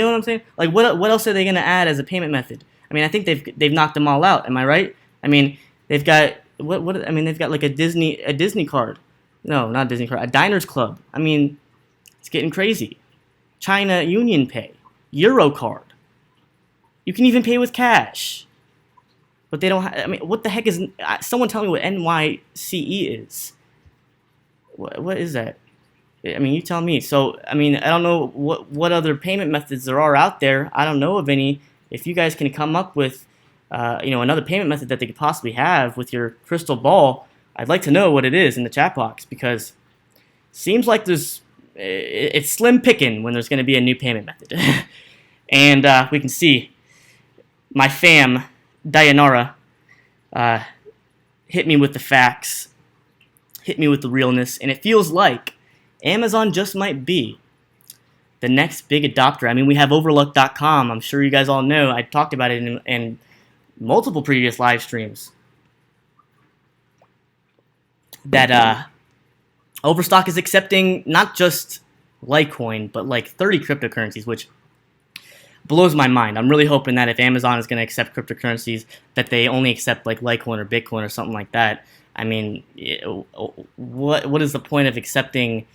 Like, what else are they going to add as a payment method? I mean, I think they've knocked them all out. Am I right? I mean, they've got what? I mean, they've got like a Disney card. No, not a Disney card. A Diners Club. I mean, it's getting crazy. China Union Pay, Euro Card. You can even pay with cash. but they don't. I mean, what the heck is? Someone tell me what NYCE is. What is that? I mean, you tell me. So, I mean, I don't know what other payment methods there are out there. I don't know of any. If you guys can come up with, another payment method that they could possibly have with your crystal ball, I'd like to know what it is in the chat box, because it seems like it's slim picking when there's going to be a new payment method. And we can see my fam, Dayanara, hit me with the facts, hit me with the realness, and it feels like Amazon just might be the next big adopter. I mean, we have Overlook.com. I'm sure you guys all know. I talked about it in multiple previous live streams. That Overstock is accepting not just Litecoin, but like 30 cryptocurrencies, which blows my mind. I'm really hoping that if Amazon is going to accept cryptocurrencies, that they only accept like Litecoin or Bitcoin or something like that. I mean, what is the point of accepting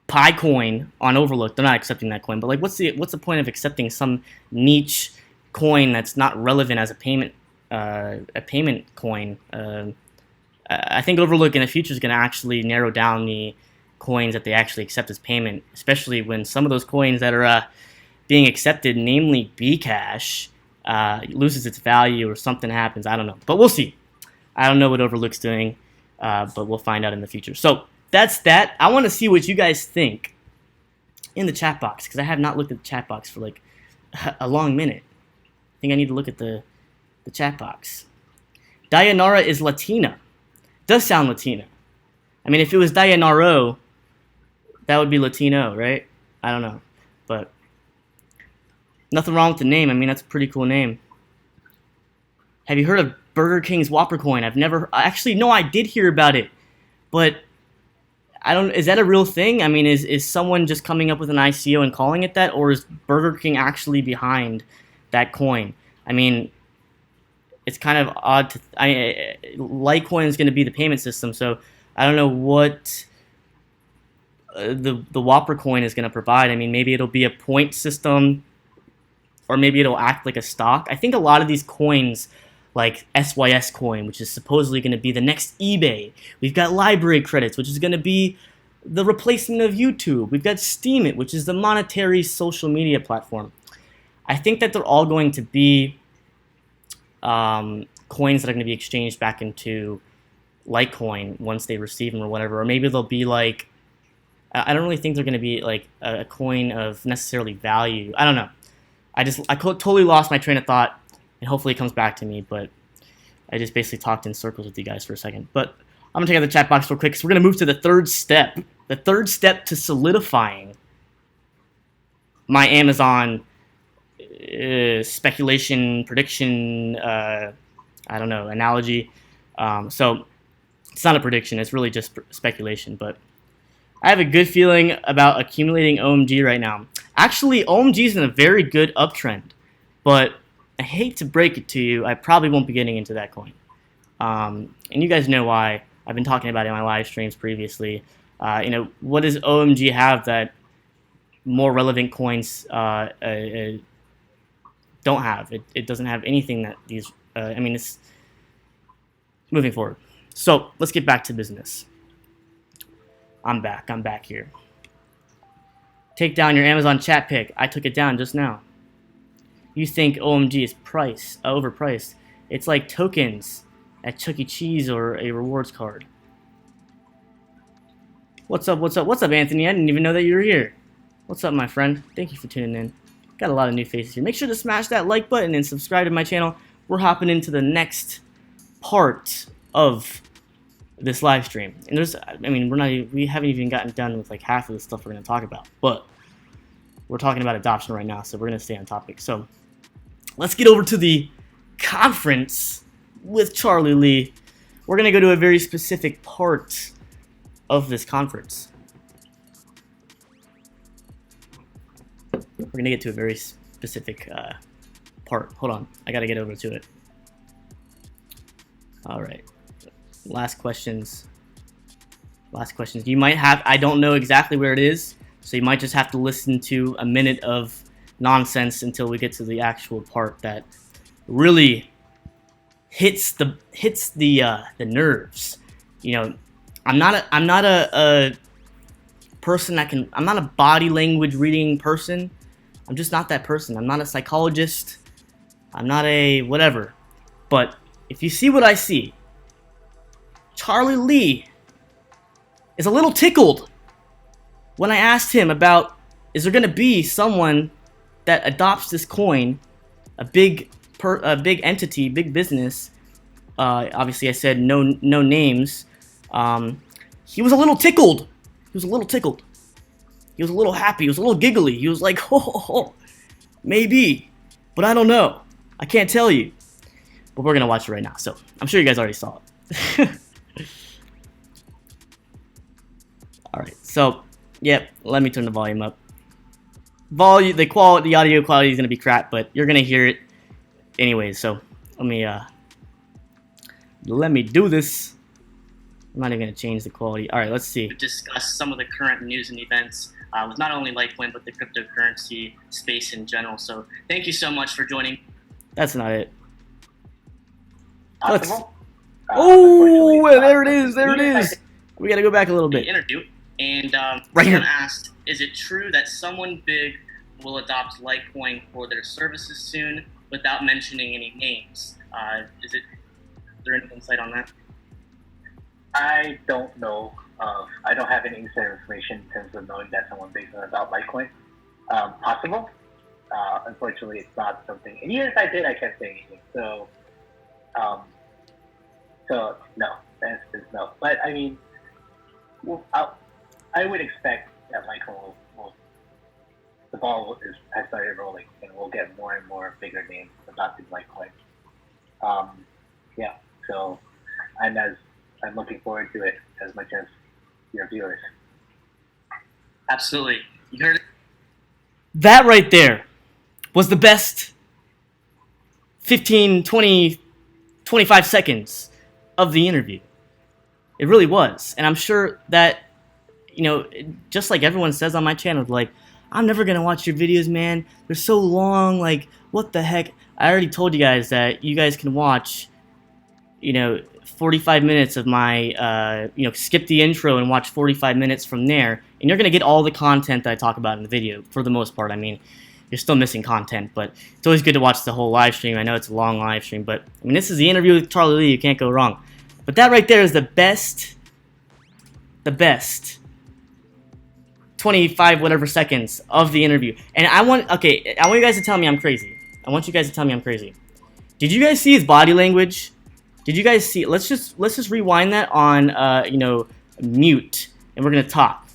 Picoin on Overlook? They're not accepting that coin, but like, what's the point of accepting some niche coin that's not relevant as a payment coin? I think Overlook in the future is going to actually narrow down the coins that they actually accept as payment, especially when some of those coins that are being accepted, namely Bcash, loses its value or something happens. I don't know, but we'll see. I don't know what Overlook's doing, but we'll find out in the future. So that's that. I want to see what you guys think in the chat box, because I have not looked at the chat box for like a long minute. I think I need to look at the chat box. Dayanara is Latina. Does sound Latina. I mean, if it was Dayanaro, that would be Latino, right? I don't know, but nothing wrong with the name. I mean, that's a pretty cool name. Have you heard of Burger King's Whopper coin? I've never... Actually, no, I did hear about it. But I don't... Is that a real thing? I mean, is someone just coming up with an ICO and calling it that? Or is Burger King actually behind that coin? I mean, it's kind of odd to... Litecoin is going to be the payment system, so I don't know what the Whopper coin is going to provide. I mean, maybe it'll be a point system, or maybe it'll act like a stock. I think a lot of these coins, like SYS coin, which is supposedly going to be the next eBay. We've got library credits, which is going to be the replacement of YouTube. We've got Steemit, which is the monetary social media platform. I think that they're all going to be coins that are going to be exchanged back into Litecoin once they receive them or whatever. Or maybe they'll be like, I don't really think they're going to be like a coin of necessarily value. I don't know. I totally lost my train of thought, and hopefully it comes back to me, but I just basically talked in circles with you guys for a second. But I'm going to take out the chat box real quick, so we're going to move to the third step. The third step to solidifying my Amazon speculation, prediction, I don't know, analogy. So it's not a prediction, it's really just speculation, but I have a good feeling about accumulating OMG right now. Actually, OMG is in a very good uptrend, but I hate to break it to you, I probably won't be getting into that coin. And you guys know why. I've been talking about it in my live streams previously. What does OMG have that more relevant coins don't have? It doesn't have anything that these... it's moving forward. So let's get back to business. I'm back here. Take down your Amazon chat pick. I took it down just now. You think OMG is overpriced. It's like tokens at Chuck E. Cheese or a rewards card. What's up, Anthony? I didn't even know that you were here. What's up, my friend? Thank you for tuning in. Got a lot of new faces here. Make sure to smash that like button and subscribe to my channel. We're hopping into the next part of this live stream, and we haven't even gotten done with like half of the stuff we're going to talk about, but we're talking about adoption right now, so we're going to stay on topic. So let's get over to the conference with Charlie Lee. We're going to go to a very specific part of this conference. We're going to get to a very specific part. Hold on, I got to get over to it. All right. Last questions. You might have, I don't know exactly where it is, so you might just have to listen to a minute of nonsense until we get to the actual part that really hits the nerves. You know, I'm not a person that can. I'm not a body language reading person. I'm just not that person. I'm not a psychologist. I'm not a whatever. But if you see what I see, Charlie Lee is a little tickled when I asked him about, is there going to be someone that adopts this coin, a big entity, big business. Obviously, I said no names. He was a little tickled. He was a little tickled. He was a little happy. He was a little giggly. He was like, ho, maybe, but I don't know. I can't tell you. But we're gonna watch it right now. So I'm sure you guys already saw it. All right. So, yep. Let me turn the volume up. The audio quality is gonna be crap, but you're gonna hear it anyways. So let me do this. I'm not even gonna change the quality. All right, let's see. Discuss some of the current news and events with not only Litecoin but the cryptocurrency space in general. So thank you so much for joining. That's not it. Oh, there it is. There it is. We gotta go back a little bit. Interview, and right here. Asked, is it true that someone big will adopt Litecoin for their services soon without mentioning any names? Is there any insight on that? I don't know. I don't have any insider information in terms of knowing that someone big will adopt Litecoin. Possible. Unfortunately, it's not something. And even if I did, I can't say anything. So no. The answer is no. But I mean, I would expect that Litecoin the ball has started rolling, and we'll get more and more bigger names adopting Litecoin. Yeah. So, I'm looking forward to it as much as your viewers. Absolutely. You heard it. That right there was the best 15, 20, 25 seconds of the interview. It really was. And I'm sure that, just like everyone says on my channel, like, I'm never going to watch your videos, man. They're so long. Like, what the heck? I already told you guys that you guys can watch, 45 minutes of my, skip the intro and watch 45 minutes from there. And you're going to get all the content that I talk about in the video, for the most part. I mean, you're still missing content, but it's always good to watch the whole live stream. I know it's a long live stream, but, I mean, this is the interview with Charlie Lee. You can't go wrong. But that right there is the best 25 whatever seconds of the interview. And I want you guys to tell me I'm crazy. Did you guys see his body language? Did you guys see? Let's just rewind that on mute, and we're gonna talk.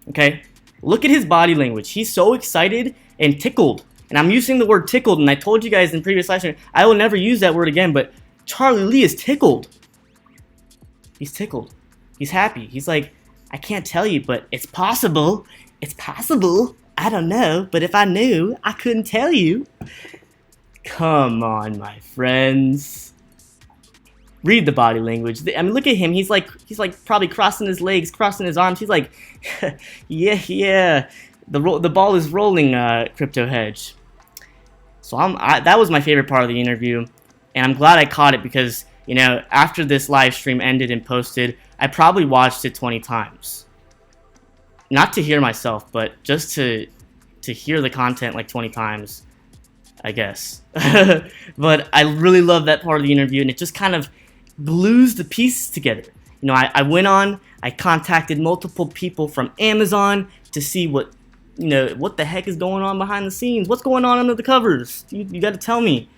Okay, look at his body language. He's so excited and tickled, and I'm using the word tickled. And I told you guys in previous live stream I will never use that word again. But Charlie Lee is tickled. He's tickled. He's happy. He's like, I can't tell you, but it's possible. It's possible. I don't know, but if I knew, I couldn't tell you. Come on, my friends. Read the body language. I mean, look at him. He's like probably crossing his legs, crossing his arms. He's like, yeah. The ball is rolling, Crypto Hedge. So that was my favorite part of the interview, and I'm glad I caught it because after this live stream ended and posted, I probably watched it 20 times. Not to hear myself, but just to hear the content like 20 times, I guess. But I really love that part of the interview, and it just kind of glues the pieces together. I went on, I contacted multiple people from Amazon to see what the heck is going on behind the scenes. What's going on under the covers? You got to tell me.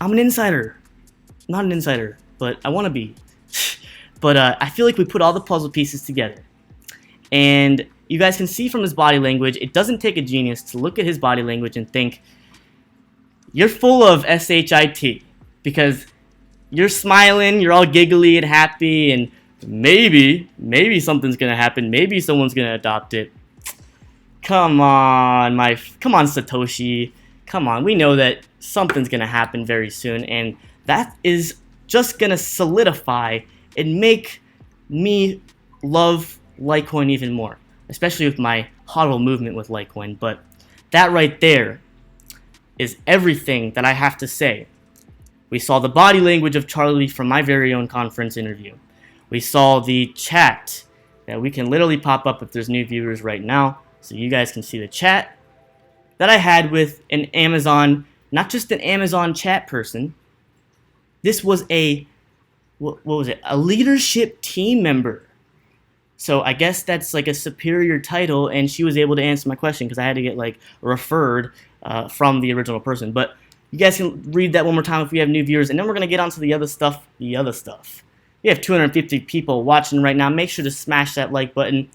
I'm an insider. Not an insider, but I want to be. But I feel like we put all the puzzle pieces together. And you guys can see from his body language, it doesn't take a genius to look at his body language and think, you're full of SHIT. Because you're smiling, you're all giggly and happy, and maybe something's going to happen. Maybe someone's going to adopt it. Come on, Satoshi. Come on, we know that something's going to happen very soon, and that is just going to solidify and make me love Litecoin even more, especially with my hodl movement with Litecoin. But That right there is everything that I have to say. We saw the body language of Charlie from my very own conference interview. We saw the chat that we can literally pop up if there's new viewers right now, so you guys can see the chat that I had with an Amazon, not just an Amazon chat person. This was what was it? A leadership team member. So I guess that's like a superior title, and she was able to answer my question because I had to get like referred from the original person. But you guys can read that one more time if we have new viewers, and then we're gonna get onto the other stuff. We have 250 people watching right now. Make sure to smash that like button,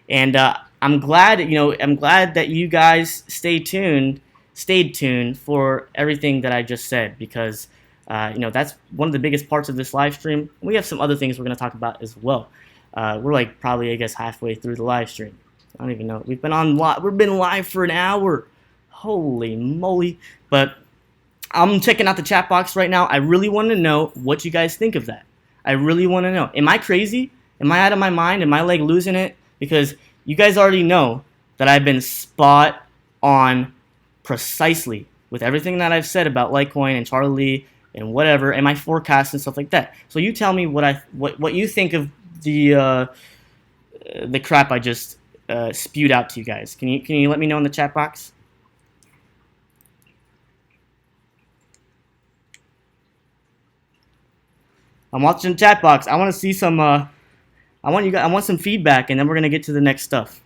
and I'm glad that you guys stayed tuned for everything that I just said, because that's one of the biggest parts of this live stream. We have some other things we're gonna talk about as well. We're like probably, I guess, halfway through the live stream. I don't even know. We've been live for an hour. Holy moly! But I'm checking out the chat box right now. I really want to know what you guys think of that. I really want to know. Am I crazy? Am I out of my mind? Am I like losing it? Because you guys already know that I've been spot on precisely with everything that I've said about Litecoin and Charlie and whatever, and my forecasts and stuff like that. So you tell me what you think of the crap I just spewed out to you guys. Can you let me know in the chat box? I'm watching the chat box. I want to see some. I want some feedback, and then we're gonna get to the next stuff.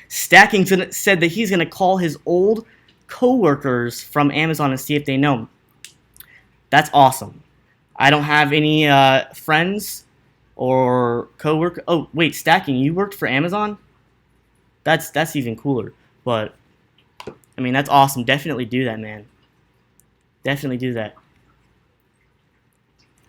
Stacking said that he's gonna call his old coworkers from Amazon and see if they know him. That's awesome. I don't have any friends or coworker. Oh wait, Stacking, you worked for Amazon? That's even cooler. But I mean, that's awesome. Definitely do that, man. Definitely do that.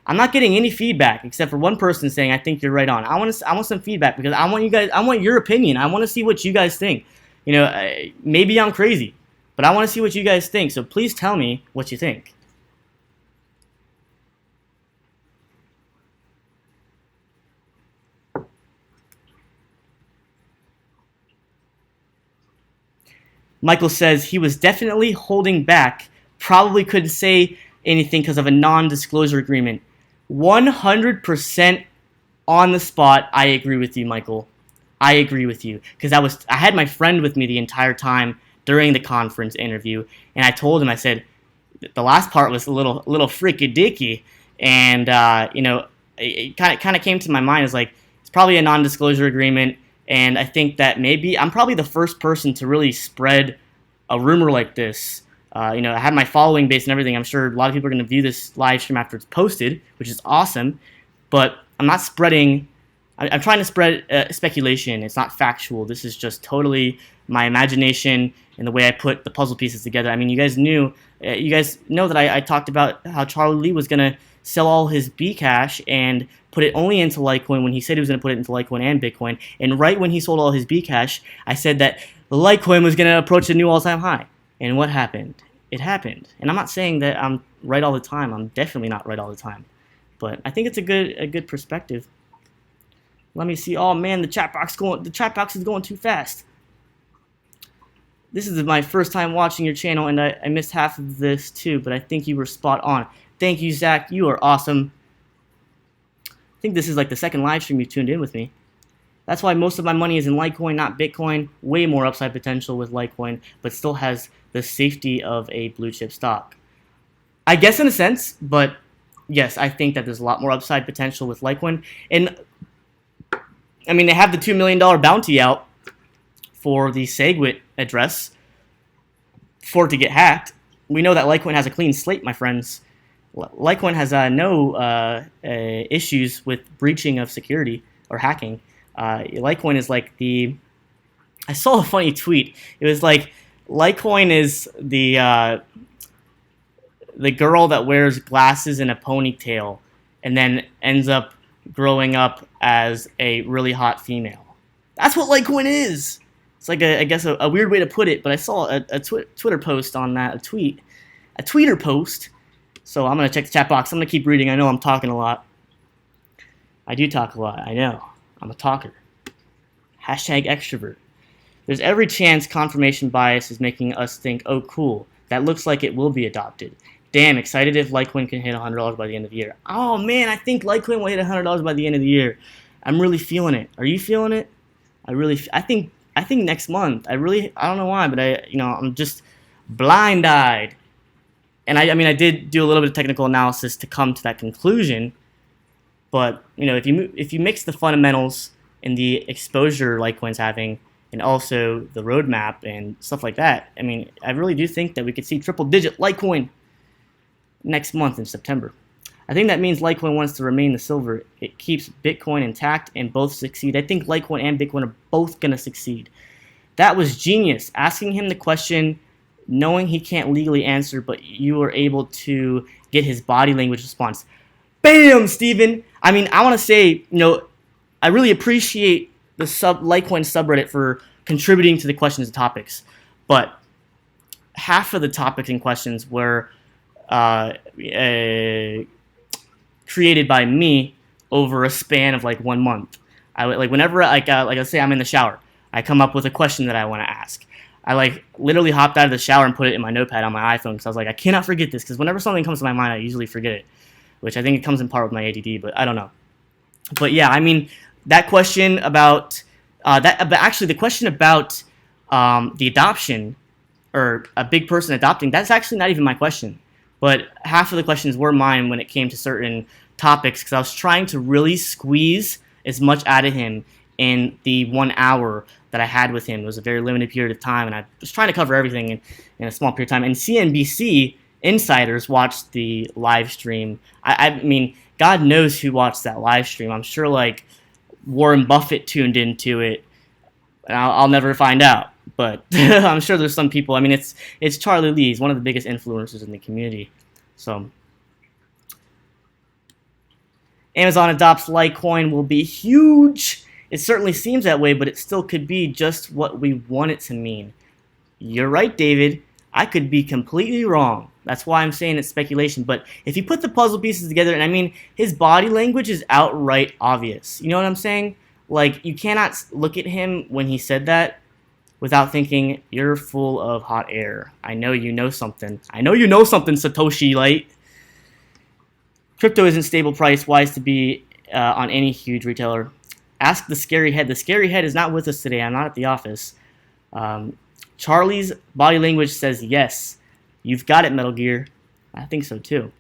I'm not getting any feedback except for one person saying I think you're right on. I want some feedback because I want your opinion. I want to see what you guys think. Maybe I'm crazy, but I want to see what you guys think. So please tell me what you think. Michael says he was definitely holding back, probably couldn't say anything because of a non-disclosure agreement. 100% on the spot, I agree with you, Michael. I agree with you because I had my friend with me the entire time during the conference interview, and I told him, I said, the last part was a little freaky dicky, and it kind of came to my mind as like it's probably a non-disclosure agreement. And I think that maybe I'm probably the first person to really spread a rumor like this. I have my following base and everything. I'm sure a lot of people are going to view this live stream after it's posted, which is awesome. But I'm not spreading. I'm trying to spread speculation. It's not factual. This is just totally my imagination and the way I put the puzzle pieces together. I mean, you guys know that I talked about how Charlie Lee was going to sell all his Bcash and put it only into Litecoin when he said he was going to put it into Litecoin and Bitcoin. And right when he sold all his Bcash, I said that Litecoin was going to approach a new all-time high. And what happened? It happened. And I'm not saying that I'm right all the time. I'm definitely not right all the time. But I think it's a good perspective. Let me see. Oh man, the chat box is going too fast. This is my first time watching your channel, and I missed half of this too, but I think you were spot on. Thank you, Zach. You are awesome. I think this is like the second live stream you've tuned in with me. That's why most of my money is in Litecoin, not Bitcoin. Way more upside potential with Litecoin, but still has the safety of a blue chip stock. I guess in a sense, but yes, I think that there's a lot more upside potential with Litecoin. And I mean, they have the $2 million bounty out for the SegWit address for it to get hacked. We know that Litecoin has a clean slate, my friends. Litecoin has no issues with breaching of security or hacking. Litecoin is like I saw a funny tweet. It was like Litecoin is the girl that wears glasses and a ponytail and then ends up growing up as a really hot female. That's what Litecoin is. It's like I guess a weird way to put it, but I saw a Twitter post on that, a tweeter post. So I'm gonna check the chat box. I'm gonna keep reading. I know I'm talking a lot. I do talk a lot. I know. I'm a talker. Hashtag extrovert. There's every chance confirmation bias is making us think, oh, cool, that looks like it will be adopted. Damn, excited if Litecoin can hit $100 by the end of the year. Oh man, I think Litecoin will hit $100 by the end of the year. I'm really feeling it. Are you feeling it? I think next month. I don't know why, but I'm just blind-eyed. And I mean, I did do a little bit of technical analysis to come to that conclusion. But if you mix the fundamentals and the exposure Litecoin's having, and also the roadmap and stuff like that, I mean, I really do think that we could see triple-digit Litecoin next month in September. I think that means Litecoin wants to remain the silver. It keeps Bitcoin intact and both succeed. I think Litecoin and Bitcoin are both going to succeed. That was genius. Asking him the question, knowing he can't legally answer, but you were able to get his body language response. Bam, Steven! I mean, I want to say, I really appreciate the Litecoin subreddit for contributing to the questions and topics, but half of the topics and questions were created by me over a span of like 1 month. I would, like whenever let's say I'm in the shower, I come up with a question that I want to ask. I literally hopped out of the shower and put it in my notepad on my iPhone because I was like, I cannot forget this, because whenever something comes to my mind, I usually forget it, which I think it comes in part with my ADD, but I don't know. But yeah, I mean, that question about but actually the question about the adoption, or a big person adopting, that's actually not even my question. But half of the questions were mine when it came to certain topics, because I was trying to really squeeze as much out of him in the 1 hour that I had with him. It was a very limited period of time, and I was trying to cover everything in a small period of time. And CNBC insiders watched the live stream. I mean, God knows who watched that live stream. I'm sure Warren Buffett tuned into it, and I'll never find out. But I'm sure there's some people. I mean, it's Charlie Lee. He's one of the biggest influencers in the community. So Amazon adopts Litecoin will be huge. It certainly seems that way, but it still could be just what we want it to mean. You're right, David. I could be completely wrong. That's why I'm saying it's speculation. But if you put the puzzle pieces together, and I mean, his body language is outright obvious. You know what I'm saying? You cannot look at him when he said that without thinking, you're full of hot air. I know you know something. I know you know something, Satoshi Light. Crypto isn't stable price, wise to be on any huge retailer. Ask the scary head. The scary head is not with us today. I'm not at the office. Charlie's body language says yes. You've got it, Metal Gear. I think so too.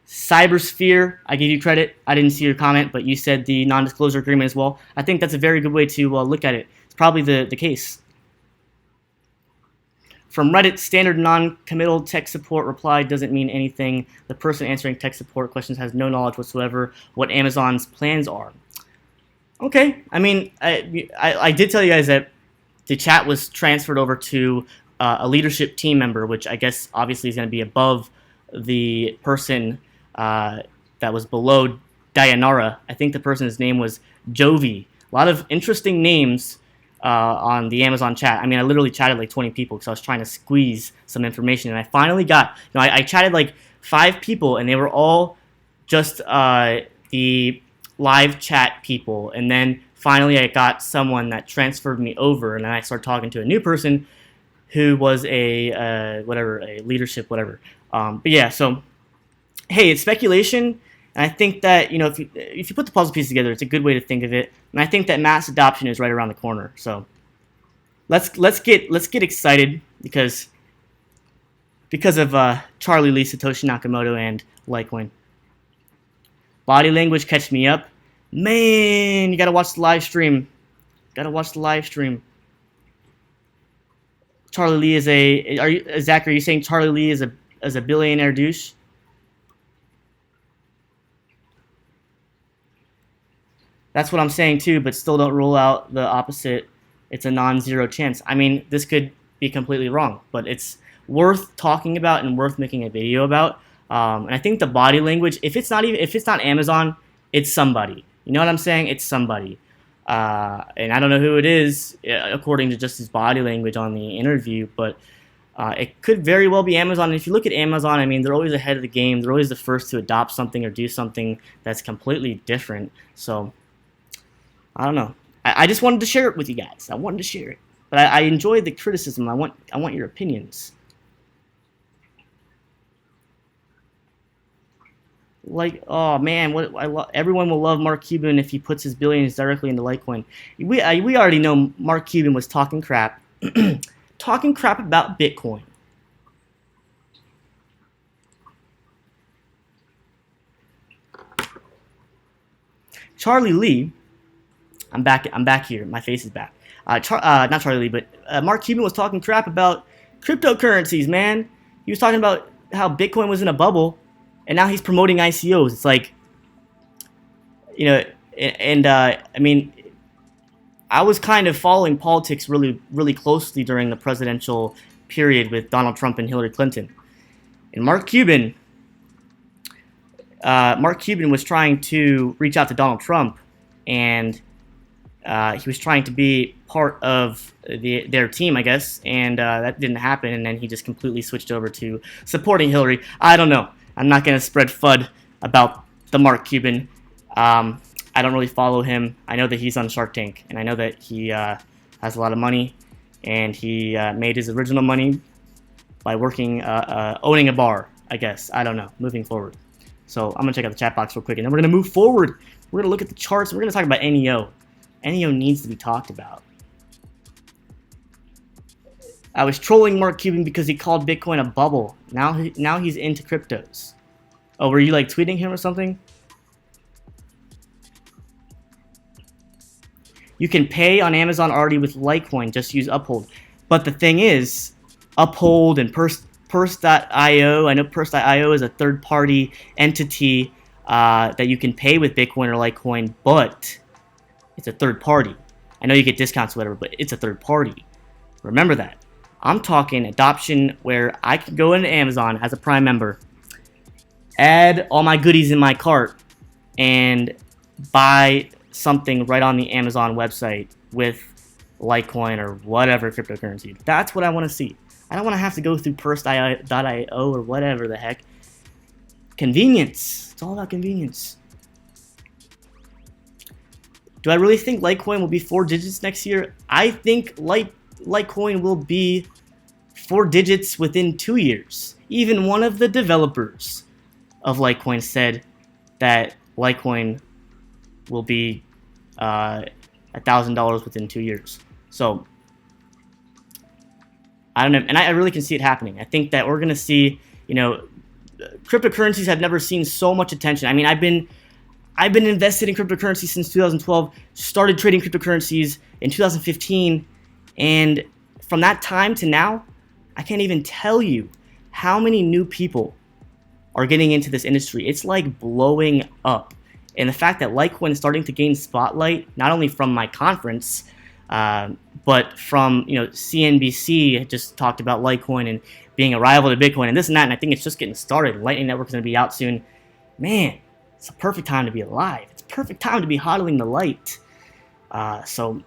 Cybersphere, I give you credit. I didn't see your comment, but you said the non-disclosure agreement as well. I think that's a very good way to look at it. It's probably the case. From Reddit, standard non-committal tech support reply doesn't mean anything. The person answering tech support questions has no knowledge whatsoever what Amazon's plans are. Okay, I mean, I did tell you guys that the chat was transferred over to a leadership team member, which I guess obviously is going to be above the person that was below Dayanara. I think the person's name was Jovi. A lot of interesting names on the Amazon chat. I mean, I literally chatted like 20 people because I was trying to squeeze some information, and I finally got, I chatted like 5 people, and they were all just the live chat people, and then finally I got someone that transferred me over, and then I started talking to a new person who was a leadership, whatever. But yeah, so hey, it's speculation, and I think that if you put the puzzle pieces together, it's a good way to think of it. And I think that mass adoption is right around the corner. So let's get excited because of Charlie Lee, Satoshi Nakamoto, and Litecoin. Body language, catch me up, man. You gotta watch the live stream. Charlie Lee is Zach? Are you saying Charlie Lee is a billionaire douche? That's what I'm saying too, but still don't rule out the opposite. It's a non-zero chance. I mean, this could be completely wrong, but it's worth talking about and worth making a video about. And I think the body language, if it's not Amazon, it's somebody. You know what I'm saying? It's somebody. And I don't know who it is, according to just his body language on the interview, but It could very well be Amazon. And if you look at Amazon, I mean, they're always ahead of the game. They're always the first to adopt something or do something that's completely different. So, I don't know. I just wanted to share it with you guys. I wanted to share it. But I enjoy the criticism. I want your opinions. Like, oh man, everyone will love Mark Cuban if he puts his billions directly into Litecoin. We already know Mark Cuban was talking crap, talking crap about Bitcoin. Charlie Lee, I'm back. I'm back here. My face is back. Not Charlie Lee, but Mark Cuban was talking crap about cryptocurrencies. Man, he was talking about how Bitcoin was in a bubble, and now he's promoting ICOs. It's like, and I mean, I was kind of following politics really, really closely during the presidential period with Donald Trump and Hillary Clinton, and Mark Cuban was trying to reach out to Donald Trump, and he was trying to be part of their team, I guess, and that didn't happen, and then he just completely switched over to supporting Hillary. I don't know. I'm not going to spread FUD about the Mark Cuban. I don't really follow him. I know that he's on Shark Tank, and I know that he has a lot of money, and he made his original money by working, owning a bar, I guess. I don't know, moving forward. So I'm going to check out the chat box real quick, and then we're going to move forward. We're going to look at the charts. We're going to talk about NEO. NEO needs to be talked about. I was trolling Mark Cuban because he called Bitcoin a bubble. Now he's into cryptos. Oh, were you like tweeting him or something? You can pay on Amazon already with Litecoin. Just use Uphold. But the thing is, Uphold and Purse.io. I know Purse.io is a third-party entity that you can pay with Bitcoin or Litecoin, but it's a third party. I know you get discounts or whatever, but it's a third party. Remember that. I'm talking adoption where I can go into Amazon as a Prime member, add all my goodies in my cart, and buy something right on the Amazon website with Litecoin or whatever cryptocurrency. That's what I want to see. I don't want to have to go through Purse.io or whatever the heck. Convenience. It's all about convenience. Do I really think Litecoin will be 4 digits next year? I think Litecoin will be 4 digits within 2 years. Even one of the developers of Litecoin said that Litecoin will be $1,000 within 2 years. So I don't know, and I really can see it happening. I think that we're going to see, cryptocurrencies have never seen so much attention. I mean, I've been invested in cryptocurrency since 2012, started trading cryptocurrencies in 2015, and from that time to now, I can't even tell you how many new people are getting into this industry. It's like blowing up. And the fact that Litecoin is starting to gain spotlight, not only from my conference, but from, CNBC just talked about Litecoin and being a rival to Bitcoin and this and that, and I think it's just getting started. Lightning Network is going to be out soon. Man, it's a perfect time to be alive. It's a perfect time to be hodling the light. So